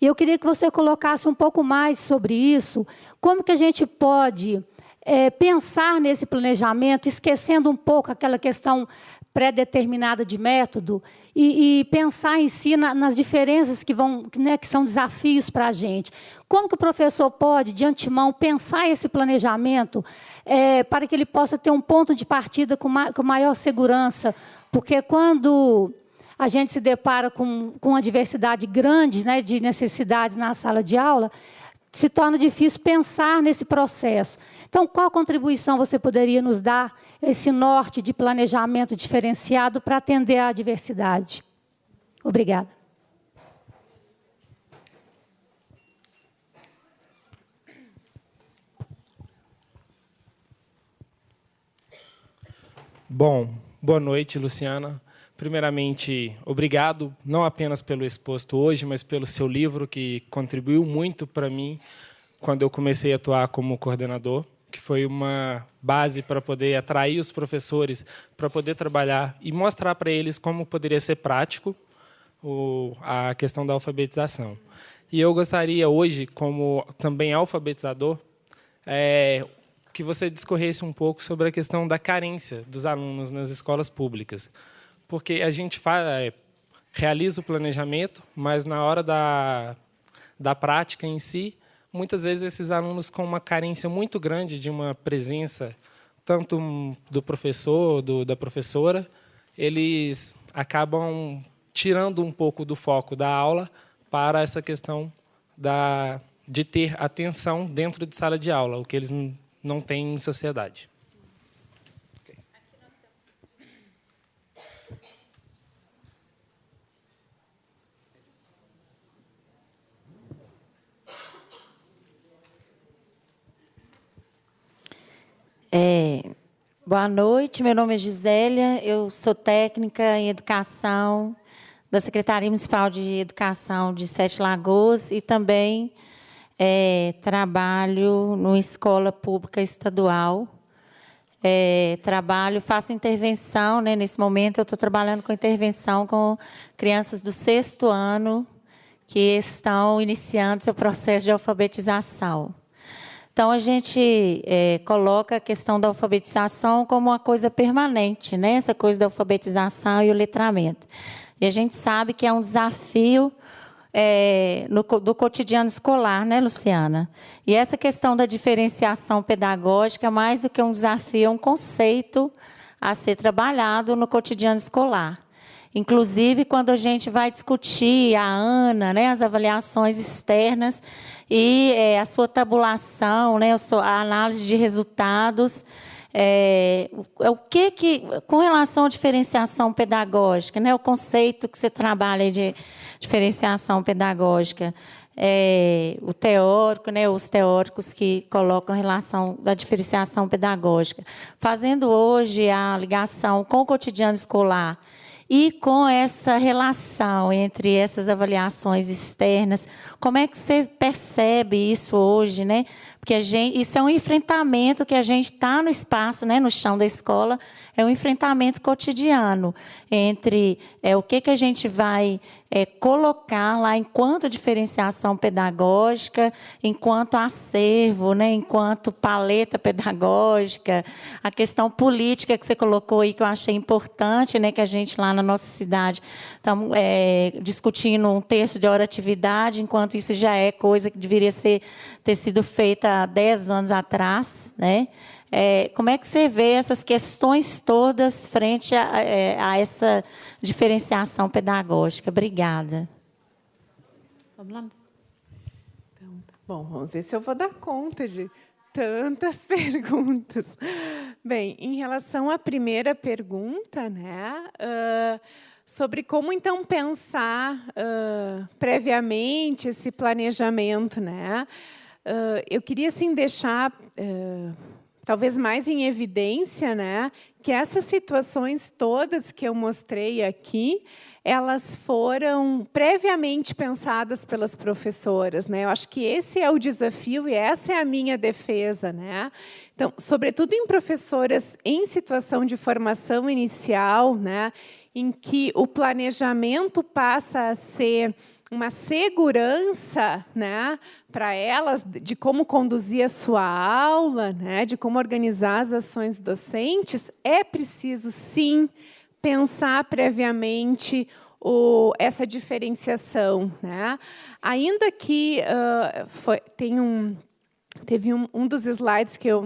E eu queria que você colocasse um pouco mais sobre isso, como que a gente pode pensar nesse planejamento, esquecendo um pouco aquela questão pré-determinada de método e pensar em si nas diferenças que são desafios para a gente. Como que o professor pode, de antemão, pensar esse planejamento para que ele possa ter um ponto de partida com maior segurança? Porque quando a gente se depara com uma diversidade grande, né, de necessidades na sala de aula, se torna difícil pensar nesse processo. Então, qual contribuição você poderia nos dar, esse norte de planejamento diferenciado para atender à diversidade? Obrigada. Bom, boa noite, Luciana. Primeiramente, obrigado, não apenas pelo exposto hoje, mas pelo seu livro, que contribuiu muito para mim quando eu comecei a atuar como coordenador, que foi uma base para poder atrair os professores, para poder trabalhar e mostrar para eles como poderia ser prático a questão da alfabetização. E eu gostaria hoje, como também alfabetizador, que você discorresse um pouco sobre a questão da carência dos alunos nas escolas públicas. Porque a gente realiza o planejamento, mas na hora da prática em si, muitas vezes esses alunos com uma carência muito grande de uma presença, tanto do professor, da professora, eles acabam tirando um pouco do foco da aula para essa questão de ter atenção dentro de sala de aula, o que eles não têm em sociedade. Boa noite, meu nome é Gisélia, eu sou técnica em educação da Secretaria Municipal de Educação de Sete Lagoas e também trabalho numa escola pública estadual. Faço intervenção, né, nesse momento eu estou trabalhando com intervenção com crianças do 6º ano que estão iniciando seu processo de alfabetização. Então, a gente coloca a questão da alfabetização como uma coisa permanente, né? Essa coisa da alfabetização e o letramento. E a gente sabe que é um desafio do cotidiano escolar, né, Luciana? E essa questão da diferenciação pedagógica, mais do que um desafio, é um conceito a ser trabalhado no cotidiano escolar. Inclusive, quando a gente vai discutir a ANA, né, as avaliações externas e a sua tabulação, né, a análise de resultados, com relação à diferenciação pedagógica, né, o conceito que você trabalha de diferenciação pedagógica, o teórico, né, os teóricos que colocam a relação da diferenciação pedagógica, fazendo hoje a ligação com o cotidiano escolar e com essa relação entre essas avaliações externas, como é que você percebe isso hoje, né? Porque isso é um enfrentamento que a gente está no espaço, né, no chão da escola, é um enfrentamento cotidiano entre o que a gente vai colocar lá enquanto diferenciação pedagógica, enquanto acervo, né, enquanto paleta pedagógica, a questão política que você colocou aí, que eu achei importante, né, que a gente lá na nossa cidade estamos discutindo um terço de hora atividade, enquanto isso já é coisa que deveria ter sido feita há 10 anos atrás, né? Como é que você vê essas questões todas frente a essa diferenciação pedagógica? Obrigada. Vamos lá. Então, bom, vamos ver se eu vou dar conta de tantas perguntas. Bem, em relação à primeira pergunta, né, sobre como, então, pensar previamente esse planejamento, né, eu queria, assim, deixar talvez mais em evidência, né, que essas situações todas que eu mostrei aqui, elas foram previamente pensadas pelas professoras, né? Eu acho que esse é o desafio e essa é a minha defesa, né? Então, sobretudo em professoras em situação de formação inicial, né, em que o planejamento passa a ser uma segurança, né, para elas de como conduzir a sua aula, né, de como organizar as ações docentes, é preciso, sim, pensar previamente essa diferenciação, né? Ainda que teve um dos slides que eu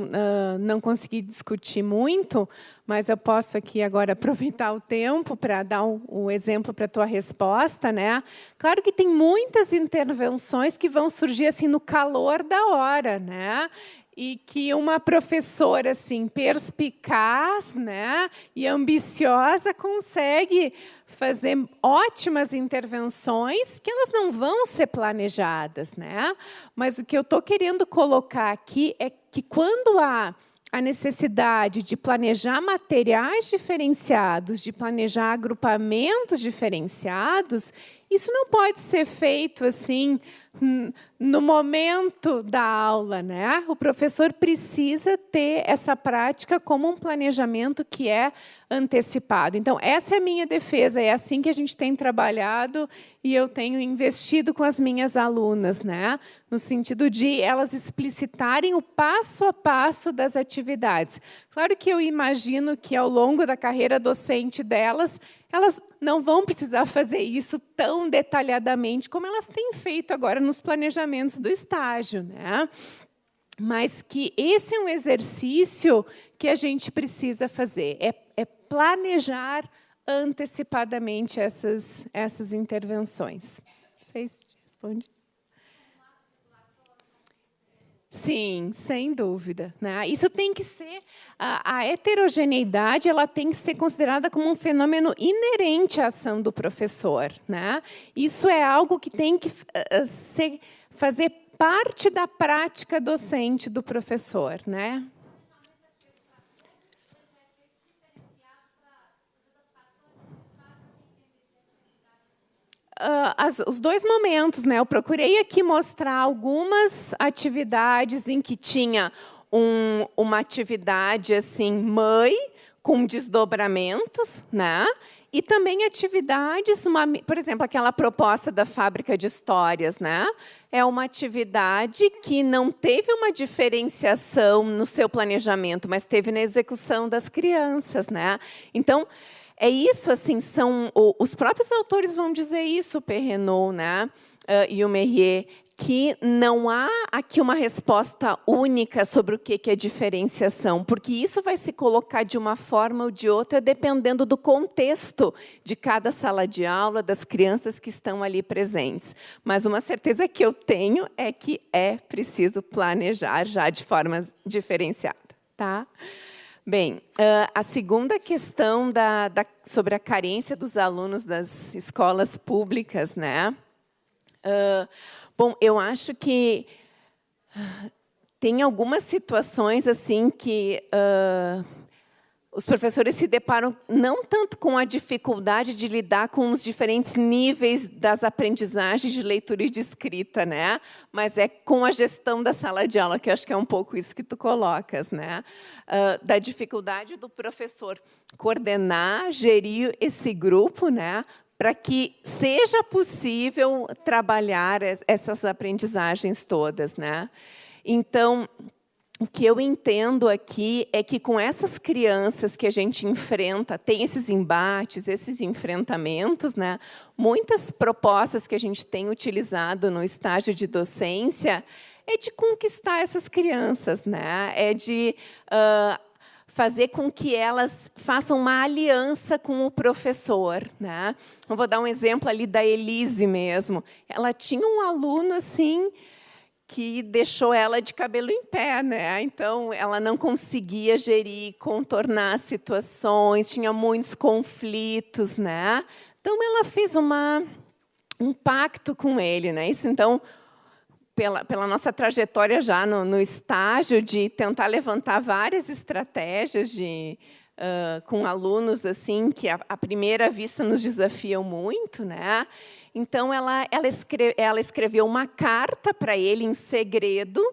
não consegui discutir muito, mas eu posso aqui agora aproveitar o tempo para dar um exemplo para a tua resposta, né? Claro que tem muitas intervenções que vão surgir assim no calor da hora, né? E que uma professora assim perspicaz, né, e ambiciosa consegue fazer ótimas intervenções que elas não vão ser planejadas, né? Mas o que eu estou querendo colocar aqui é que quando há a necessidade de planejar materiais diferenciados, de planejar agrupamentos diferenciados, isso não pode ser feito assim no momento da aula, né? O professor precisa ter essa prática como um planejamento que é antecipado. Então, essa é a minha defesa, é assim que a gente tem trabalhado e eu tenho investido com as minhas alunas, né? No sentido de elas explicitarem o passo a passo das atividades. Claro que eu imagino que, ao longo da carreira docente delas, elas não vão precisar fazer isso tão detalhadamente como elas têm feito agora nos planejamentos do estágio, né? Mas que esse é um exercício que a gente precisa fazer, é planejar antecipadamente essas intervenções. Vocês respondem? Sim, sem dúvida, né? Isso tem que ser a heterogeneidade, ela tem que ser considerada como um fenômeno inerente à ação do professor, né? Isso é algo que tem que fazer parte da prática docente do professor, né? Os dois momentos, né? Eu procurei aqui mostrar algumas atividades em que tinha uma atividade assim, mãe, com desdobramentos, né? E também atividades, por exemplo, aquela proposta da fábrica de histórias, né? É uma atividade que não teve uma diferenciação no seu planejamento, mas teve na execução das crianças, né? Então, é isso, assim, os próprios autores vão dizer isso, o Perrenot, né, e o Merrier, que não há aqui uma resposta única sobre o que é diferenciação, porque isso vai se colocar de uma forma ou de outra, dependendo do contexto de cada sala de aula, das crianças que estão ali presentes. Mas uma certeza que eu tenho é que é preciso planejar já de forma diferenciada, tá? Bem, a segunda questão sobre a carência dos alunos das escolas públicas, né? Bom, eu acho que tem algumas situações assim que os professores se deparam não tanto com a dificuldade de lidar com os diferentes níveis das aprendizagens de leitura e de escrita, né? Mas é com a gestão da sala de aula, que eu acho que é um pouco isso que tu colocas, né? Da dificuldade do professor coordenar, gerir esse grupo, né? Para que seja possível trabalhar essas aprendizagens todas, né? Então, o que eu entendo aqui é que, com essas crianças que a gente enfrenta, tem esses embates, esses enfrentamentos, né? Muitas propostas que a gente tem utilizado no estágio de docência é de conquistar essas crianças, né? É de fazer com que elas façam uma aliança com o professor, né? Eu vou dar um exemplo ali da Elise mesmo. Ela tinha um aluno assim que deixou ela de cabelo em pé, né? Então, ela não conseguia gerir, contornar situações, tinha muitos conflitos, né? Então, ela fez um pacto com ele, né? Isso, então, pela nossa trajetória já no estágio de tentar levantar várias estratégias com alunos assim que, à primeira vista, nos desafiam muito, né? Então, ela escreveu uma carta para ele em segredo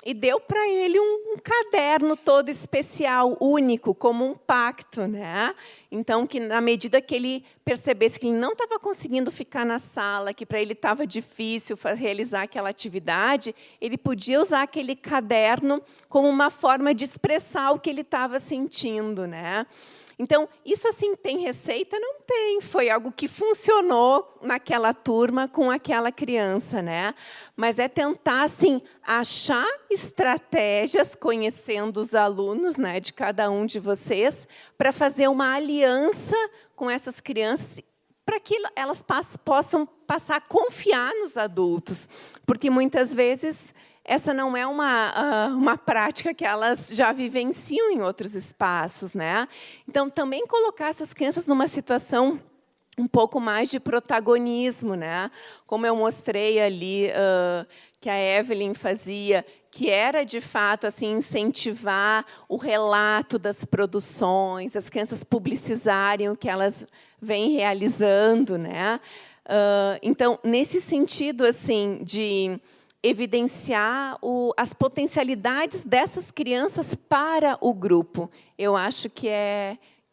e deu para ele um caderno todo especial, único, como um pacto, né? Então, que na medida que ele percebesse que ele não estava conseguindo ficar na sala, que para ele estava difícil realizar aquela atividade, ele podia usar aquele caderno como uma forma de expressar o que ele estava sentindo, né? Então, isso assim tem receita? Não tem. Foi algo que funcionou naquela turma com aquela criança, né? Mas é tentar assim achar estratégias, conhecendo os alunos, né, de cada um de vocês, para fazer uma aliança com essas crianças, para que elas possam passar a confiar nos adultos, porque muitas vezes essa não é uma prática que elas já vivenciam em outros espaços, né? Então, também colocar essas crianças numa situação um pouco mais de protagonismo, né? Como eu mostrei ali que a Evelyn fazia, que era, de fato, assim, incentivar o relato das produções, as crianças publicizarem o que elas vêm realizando, né? Então, nesse sentido, assim, de evidenciar as potencialidades dessas crianças para o grupo. Eu acho que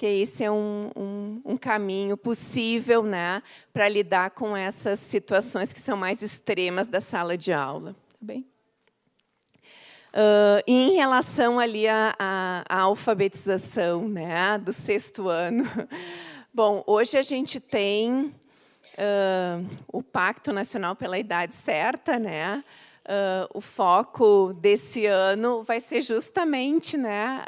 esse é um caminho possível, né, para lidar com essas situações que são mais extremas da sala de aula. Tá bem? E em relação ali à alfabetização, né, do 6º ano. Bom, hoje a gente tem o Pacto Nacional pela Idade Certa, né? o foco desse ano vai ser justamente, né,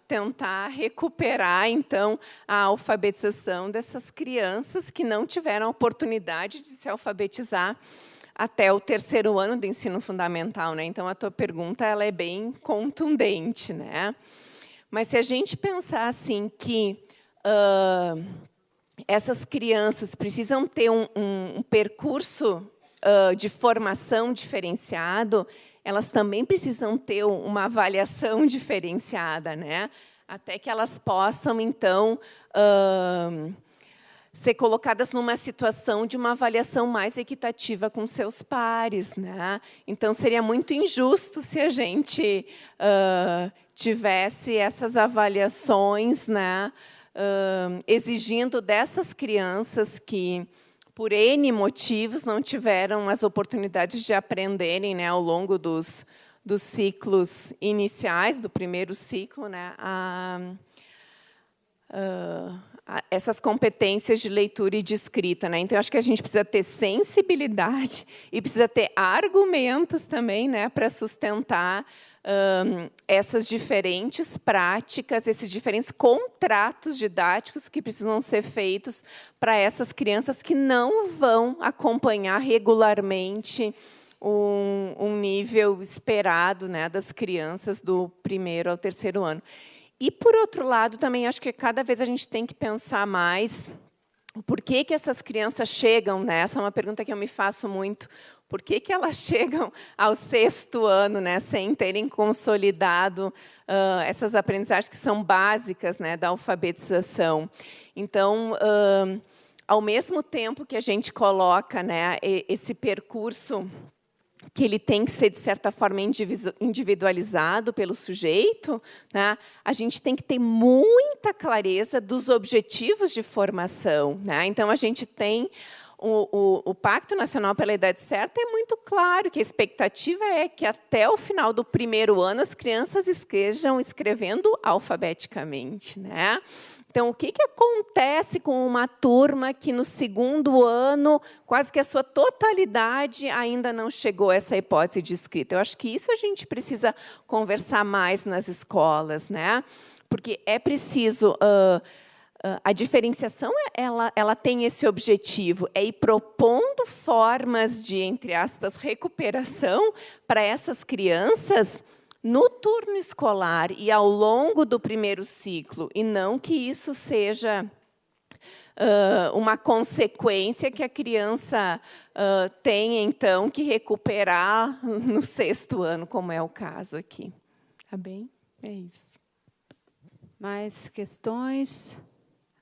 tentar recuperar, então, a alfabetização dessas crianças que não tiveram a oportunidade de se alfabetizar até o 3º ano do ensino fundamental, né? Então, a tua pergunta ela é bem contundente, né? Mas se a gente pensar assim que essas crianças precisam ter um percurso de formação diferenciado, elas também precisam ter uma avaliação diferenciada, né? Até que elas possam, então, ser colocadas numa situação de uma avaliação mais equitativa com seus pares, né? Então, seria muito injusto se a gente tivesse essas avaliações, né? Exigindo dessas crianças que, por N motivos, não tiveram as oportunidades de aprenderem, né, ao longo dos ciclos iniciais, do 1º ciclo, né, essas competências de leitura e de escrita, né? Então, acho que a gente precisa ter sensibilidade e precisa ter argumentos também, né, para sustentar essas diferentes práticas, esses diferentes contratos didáticos que precisam ser feitos para essas crianças que não vão acompanhar regularmente um nível esperado, né, das crianças do 1º ao 3º ano. E, por outro lado, também acho que cada vez a gente tem que pensar mais por que essas crianças chegam, né? Essa é uma pergunta que eu me faço muito. Por que elas chegam ao 6º ano, né, sem terem consolidado essas aprendizagens que são básicas, né, da alfabetização? Então, ao mesmo tempo que a gente coloca, né, esse percurso que ele tem que ser, de certa forma, individualizado pelo sujeito, né? A gente tem que ter muita clareza dos objetivos de formação, né? Então, a gente tem o Pacto Nacional pela Idade Certa, é muito claro que a expectativa é que, até o final do 1º ano, as crianças estejam escrevendo alfabeticamente, né? Então, o que acontece com uma turma que, no 2º ano, quase que a sua totalidade ainda não chegou a essa hipótese de escrita? Eu acho que isso a gente precisa conversar mais nas escolas, né? Porque é preciso... a diferenciação ela tem esse objetivo, é ir propondo formas de, entre aspas, recuperação para essas crianças no turno escolar e ao longo do 1º ciclo, e não que isso seja uma consequência que a criança tenha, então, que recuperar no 6º ano, como é o caso aqui. Tá bem? É isso. Mais questões?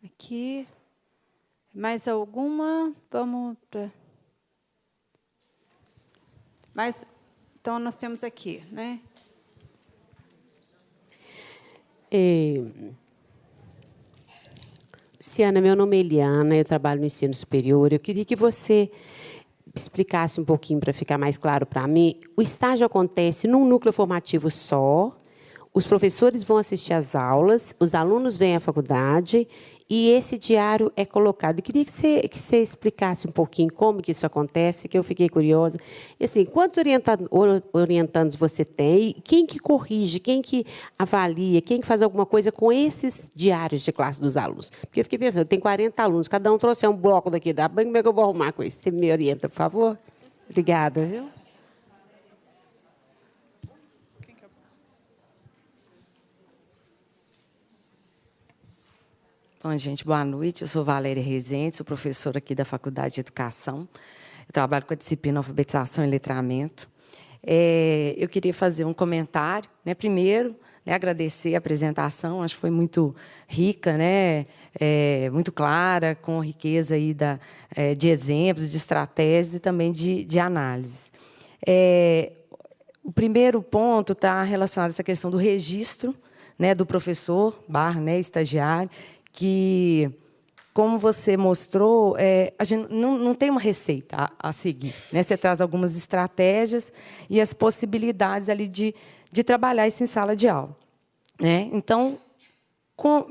Aqui. Mais alguma? Vamos para... Mas, então, nós temos aqui, né? Luciana, meu nome é Eliana, eu trabalho no ensino superior. Eu queria que você explicasse um pouquinho, para ficar mais claro para mim. O estágio acontece num núcleo formativo só, os professores vão assistir às aulas, os alunos vêm à faculdade e esse diário é colocado. Eu queria que você explicasse um pouquinho como que isso acontece, que eu fiquei curiosa. E, assim, quantos orientandos você tem? Quem que corrige? Quem que avalia? Quem que faz alguma coisa com esses diários de classe dos alunos? Porque eu fiquei pensando, eu tenho 40 alunos, cada um trouxe um bloco daqui da banca, como é que eu vou arrumar com isso? Você me orienta, por favor? Obrigada, viu? Bom, gente, boa noite. Eu sou Valéria Rezende, sou professora aqui da Faculdade de Educação. Eu trabalho com a disciplina Alfabetização e Letramento. Eu queria fazer um comentário, né? Primeiro, né, agradecer a apresentação, acho que foi muito rica, né? Muito clara, com riqueza aí de exemplos, de estratégias e também de análises. O primeiro ponto está relacionado a essa questão do registro, né, do professor / né, estagiário, que, como você mostrou, a gente não tem uma receita a seguir, né? Você traz algumas estratégias e as possibilidades ali de trabalhar isso em sala de aula, né? Então,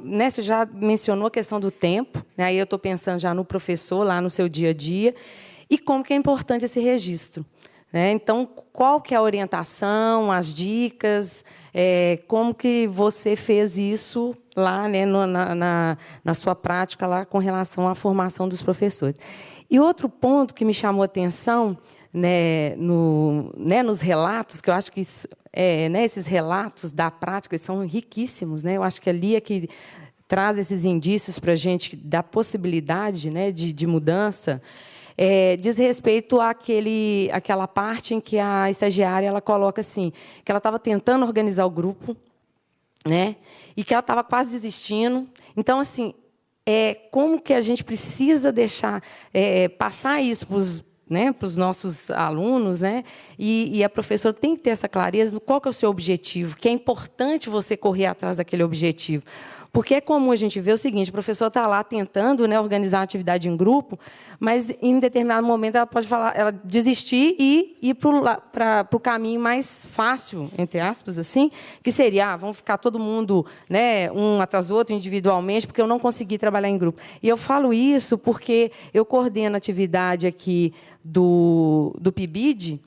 né, você já mencionou a questão do tempo, né? Aí eu estou pensando já no professor, lá no seu dia a dia, e como que é importante esse registro, né? Então, qual que é a orientação, as dicas, como que você fez isso lá, né, na sua prática lá com relação à formação dos professores? E outro ponto que me chamou a atenção, né, nos relatos, que eu acho que isso, né, esses relatos da prática são riquíssimos, né? Eu acho que ali é que traz esses indícios para a gente da possibilidade, né, de mudança. Diz respeito àquela parte em que a estagiária ela coloca assim, que ela estava tentando organizar o grupo, né, e que ela estava quase desistindo. Então, assim, como que a gente precisa deixar passar isso para os nossos alunos, né? E a professora tem que ter essa clareza do qual que é o seu objetivo, que é importante você correr atrás daquele objetivo. Porque é comum a gente ver o seguinte, o professor está lá tentando, né, organizar a atividade em grupo, mas, em determinado momento, ela pode ela desistir e ir para o caminho mais fácil, entre aspas, assim, que seria, vamos ficar todo mundo, né, um atrás do outro, individualmente, porque eu não consegui trabalhar em grupo. E eu falo isso porque eu coordeno a atividade aqui do PIBID,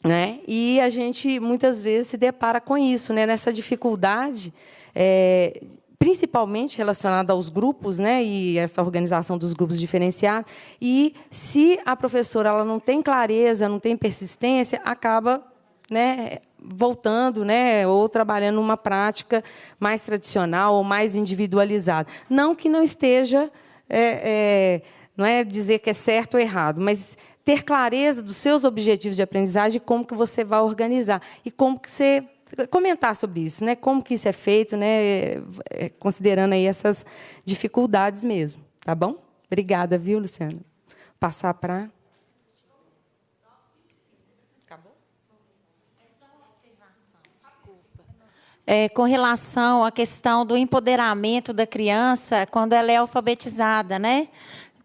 né, e a gente, muitas vezes, se depara com isso, né, nessa dificuldade, principalmente relacionada aos grupos, né, e essa organização dos grupos diferenciados. E, se a professora ela não tem clareza, não tem persistência, acaba, né, voltando, né, ou trabalhando numa prática mais tradicional ou mais individualizada. Não que não esteja, não é dizer que é certo ou errado, mas ter clareza dos seus objetivos de aprendizagem e como que você vai organizar. E como que você... comentar sobre isso, né? Como que isso é feito, né? Considerando aí essas dificuldades mesmo, tá bom? Obrigada, viu, Luciana? Passar para... Acabou? É só uma observação, desculpa. Com relação à questão do empoderamento da criança quando ela é alfabetizada, né?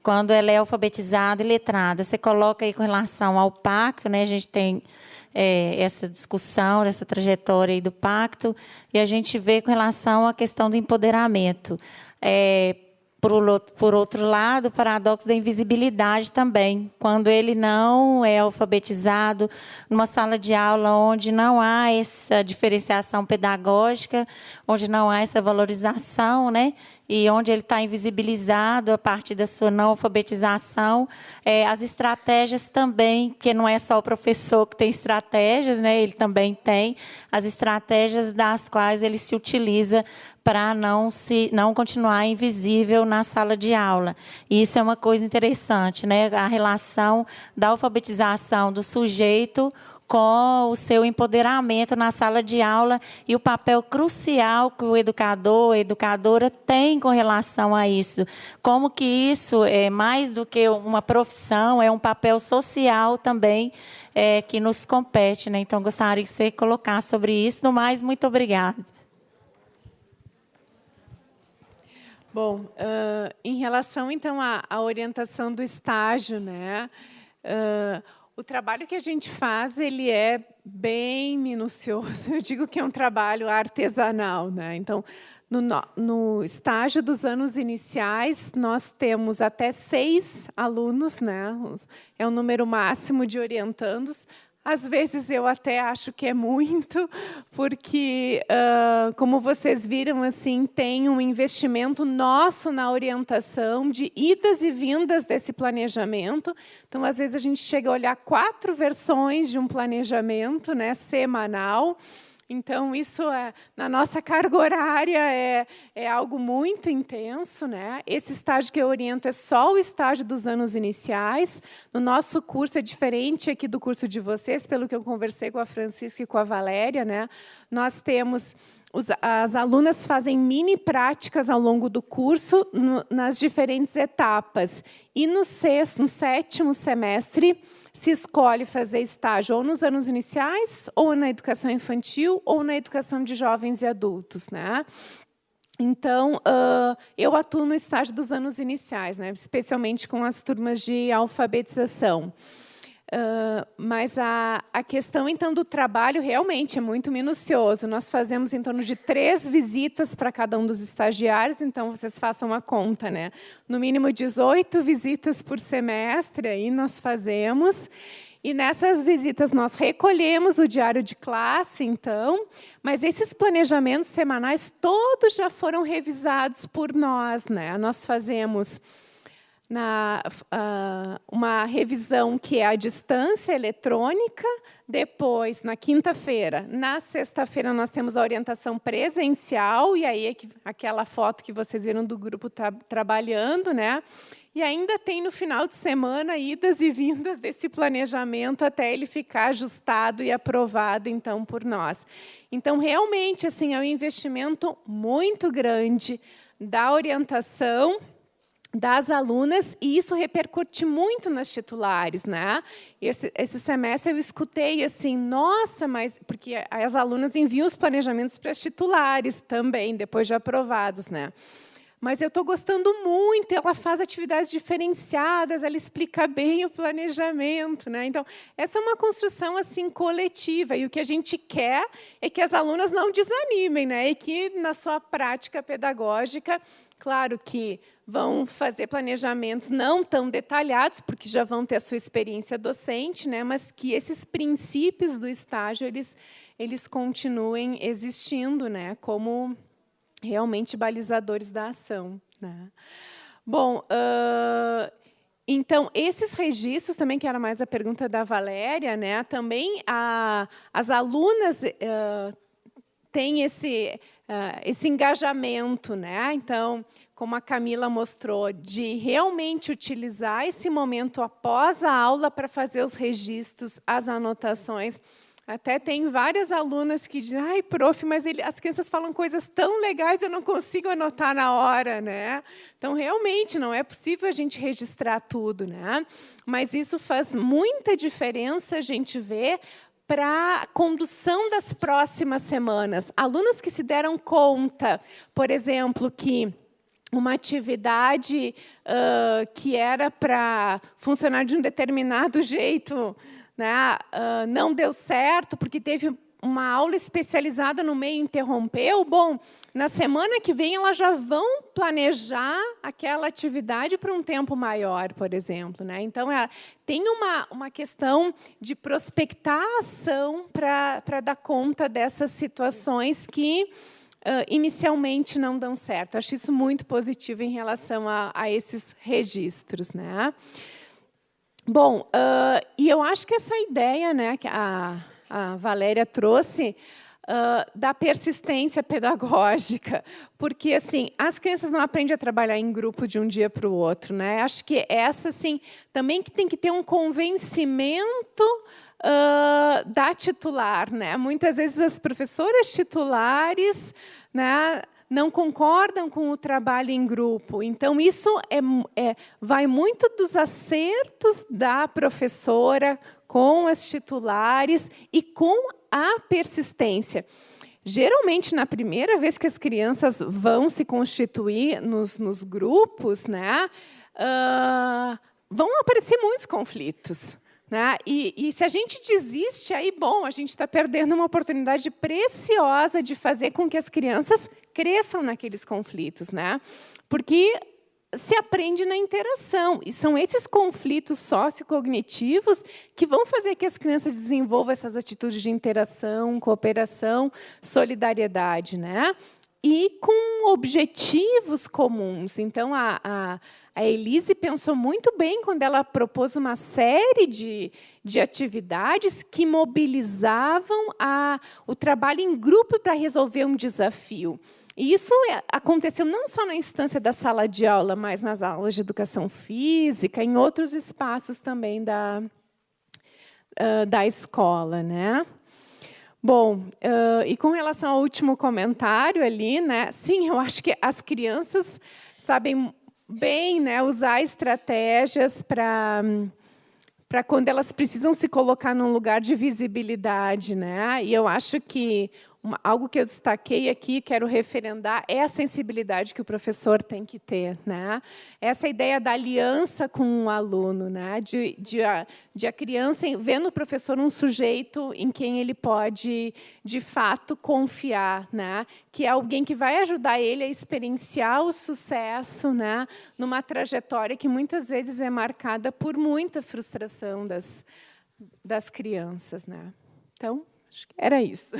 Quando ela é alfabetizada e letrada, você coloca aí com relação ao pacto, né? A gente tem essa discussão, essa trajetória aí do pacto, e a gente vê com relação à questão do empoderamento. Por outro lado, o paradoxo da invisibilidade também, quando ele não é alfabetizado, numa sala de aula onde não há essa diferenciação pedagógica, onde não há essa valorização, né? E onde ele está invisibilizado a partir da sua não alfabetização, as estratégias também, que não é só o professor que tem estratégias, né? Ele também tem as estratégias das quais ele se utiliza para não continuar invisível na sala de aula. E isso é uma coisa interessante, né? A relação da alfabetização do sujeito com o seu empoderamento na sala de aula e o papel crucial que o educador, a educadora tem com relação a isso. Como que isso é mais do que uma profissão, é um papel social também que nos compete, né? Então, gostaria que você colocasse sobre isso. No mais, muito obrigada. Bom, em relação, então, à orientação do estágio, né? O trabalho que a gente faz, ele é bem minucioso. Eu digo que é um trabalho artesanal, né? Então, no estágio dos anos iniciais, nós temos até 6 alunos, né? É o número máximo de orientandos. Às vezes eu até acho que é muito, porque, como vocês viram, assim, tem um investimento nosso na orientação de idas e vindas desse planejamento. Então, às vezes, a gente chega a olhar 4 versões de um planejamento, né, semanal. Então, isso, na nossa carga horária, é algo muito intenso, né? Esse estágio que eu oriento é só o estágio dos anos iniciais. No nosso curso é diferente aqui do curso de vocês, pelo que eu conversei com a Francisca e com a Valéria, né? Nós temos... As alunas fazem mini práticas ao longo do curso, nas diferentes etapas. E no 7º semestre, se escolhe fazer estágio ou nos anos iniciais, ou na educação infantil, ou na educação de jovens e adultos, né? Então, eu atuo no estágio dos anos iniciais, né? Especialmente com as turmas de alfabetização. Mas a questão, então, do trabalho realmente é muito minucioso. Nós fazemos em torno de 3 visitas para cada um dos estagiários, então vocês façam a conta, né? No mínimo 18 visitas por semestre, aí nós fazemos. E nessas visitas nós recolhemos o diário de classe, então, mas esses planejamentos semanais todos já foram revisados por nós, né? Nós fazemos uma revisão que é à distância eletrônica, depois, na quinta-feira. Na sexta-feira, nós temos a orientação presencial, e aí aquela foto que vocês viram do grupo trabalhando, né? E ainda tem, no final de semana, idas e vindas desse planejamento até ele ficar ajustado e aprovado, então, por nós. Então, realmente, assim, é um investimento muito grande da orientação das alunas, e isso repercute muito nas titulares, né? Esse semestre eu escutei assim, nossa, mas porque as alunas enviam os planejamentos para as titulares também, depois de aprovados, né? Mas eu estou gostando muito, ela faz atividades diferenciadas, ela explica bem o planejamento, né? Então, essa é uma construção assim coletiva, e o que a gente quer é que as alunas não desanimem, né? E que, na sua prática pedagógica, claro que vão fazer planejamentos não tão detalhados, porque já vão ter a sua experiência docente, né? Mas que esses princípios do estágio eles continuem existindo, né? Como realmente balizadores da ação, né? Bom, então, esses registros também, que era mais a pergunta da Valéria, né? Também as alunas têm esse engajamento, né? Então, como a Camila mostrou, de realmente utilizar esse momento após a aula para fazer os registros, as anotações. Até tem várias alunas que dizem, ai, prof, mas as crianças falam coisas tão legais, eu não consigo anotar na hora, né? Então, realmente, não é possível a gente registrar tudo, né? Mas isso faz muita diferença, a gente vê, para a condução das próximas semanas. Alunos que se deram conta, por exemplo, que uma atividade que era para funcionar de um determinado jeito, né, não deu certo, porque teve uma aula especializada no meio e interrompeu. Bom, na semana que vem, elas já vão planejar aquela atividade para um tempo maior, por exemplo, né? Então, tem uma questão de prospectar a ação para dar conta dessas situações que inicialmente não dão certo. Acho isso muito positivo em relação a esses registros, né? Bom, e eu acho que essa ideia, né, que a Valéria trouxe, da persistência pedagógica, porque assim as crianças não aprendem a trabalhar em grupo de um dia para o outro, né? Acho que essa, assim, também que tem que ter um convencimento da titular, né? Muitas vezes as professoras titulares, né, não concordam com o trabalho em grupo. Então, isso vai muito dos acertos da professora com as titulares e com a persistência. Geralmente, na primeira vez que as crianças vão se constituir nos grupos, né, vão aparecer muitos conflitos, né? E se a gente desiste, aí, bom, a gente está perdendo uma oportunidade preciosa de fazer com que as crianças cresçam naqueles conflitos, né? Porque se aprende na interação, e são esses conflitos sociocognitivos que vão fazer que as crianças desenvolvam essas atitudes de interação, cooperação, solidariedade, né? E com objetivos comuns. Então, a Elise pensou muito bem quando ela propôs uma série de atividades que mobilizavam o trabalho em grupo para resolver um desafio. E isso aconteceu não só na instância da sala de aula, mas nas aulas de educação física, em outros espaços também da escola, né? Bom, e com relação ao último comentário ali, né? Sim, eu acho que as crianças sabem bem, né, usar estratégias para quando elas precisam se colocar num lugar de visibilidade, né? E eu acho que algo que eu destaquei aqui, quero referendar, é a sensibilidade que o professor tem que ter, né? Essa ideia da aliança com o aluno, né? De a criança ver no professor um sujeito em quem ele pode, de fato, confiar, né? Que é alguém que vai ajudar ele a experienciar o sucesso, né? Numa trajetória que muitas vezes é marcada por muita frustração das crianças, né? Então, acho que era isso.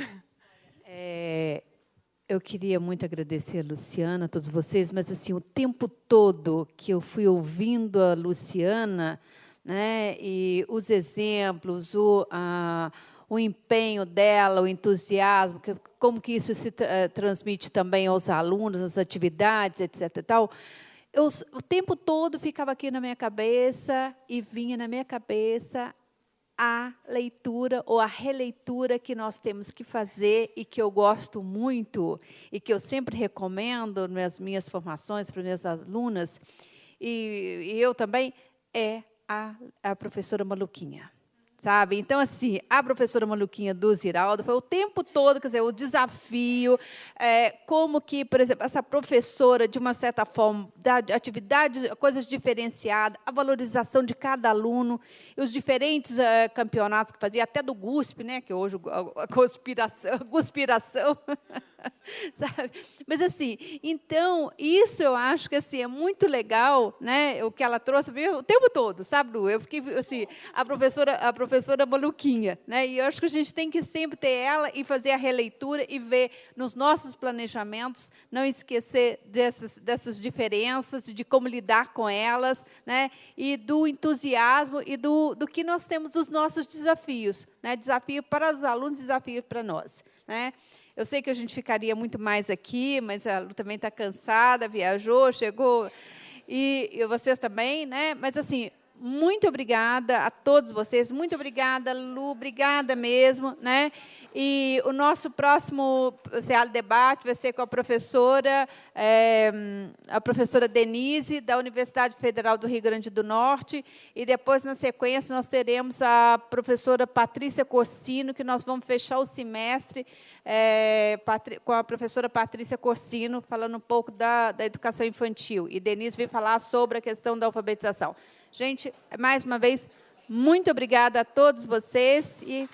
Eu queria muito agradecer a Luciana, a todos vocês, mas assim, o tempo todo que eu fui ouvindo a Luciana, né, e os exemplos, o empenho dela, o entusiasmo, como que isso se transmite também aos alunos, as atividades, etc. E tal, o tempo todo ficava aqui na minha cabeça e vinha na minha cabeça a leitura ou a releitura que nós temos que fazer e que eu gosto muito e que eu sempre recomendo nas minhas formações para minhas alunas, e eu também, é a professora Maluquinha. Sabe? Então, assim, a professora Maluquinha do Ziraldo foi o tempo todo, quer dizer, o desafio, como que, por exemplo, essa professora, de uma certa forma, da atividade, coisas diferenciadas, a valorização de cada aluno, e os diferentes campeonatos que fazia, até do GUSP, né, que hoje a conspiração, sabe? Mas, assim, então, isso eu acho que assim, é muito legal, né, o que ela trouxe o tempo todo, sabe, Lu? Eu fiquei, assim, a professora Maluquinha, né? E eu acho que a gente tem que sempre ter ela e fazer a releitura e ver nos nossos planejamentos, não esquecer dessas diferenças, de como lidar com elas, né? E do entusiasmo e do que nós temos dos nossos desafios, né? Desafio para os alunos, desafio para nós, né? Eu sei que a gente ficaria muito mais aqui, mas a Lu também está cansada, viajou, chegou, e vocês também, né? Mas, assim, muito obrigada a todos vocês, muito obrigada, Lu, obrigada mesmo, né? E o nosso próximo CEAL Debate vai ser com a professora Denise, da Universidade Federal do Rio Grande do Norte, e depois, na sequência, nós teremos a professora Patrícia Corsino, que nós vamos fechar o semestre com a professora Patrícia Corsino, falando um pouco da educação infantil. E Denise veio falar sobre a questão da alfabetização. Gente, mais uma vez, muito obrigada a todos vocês e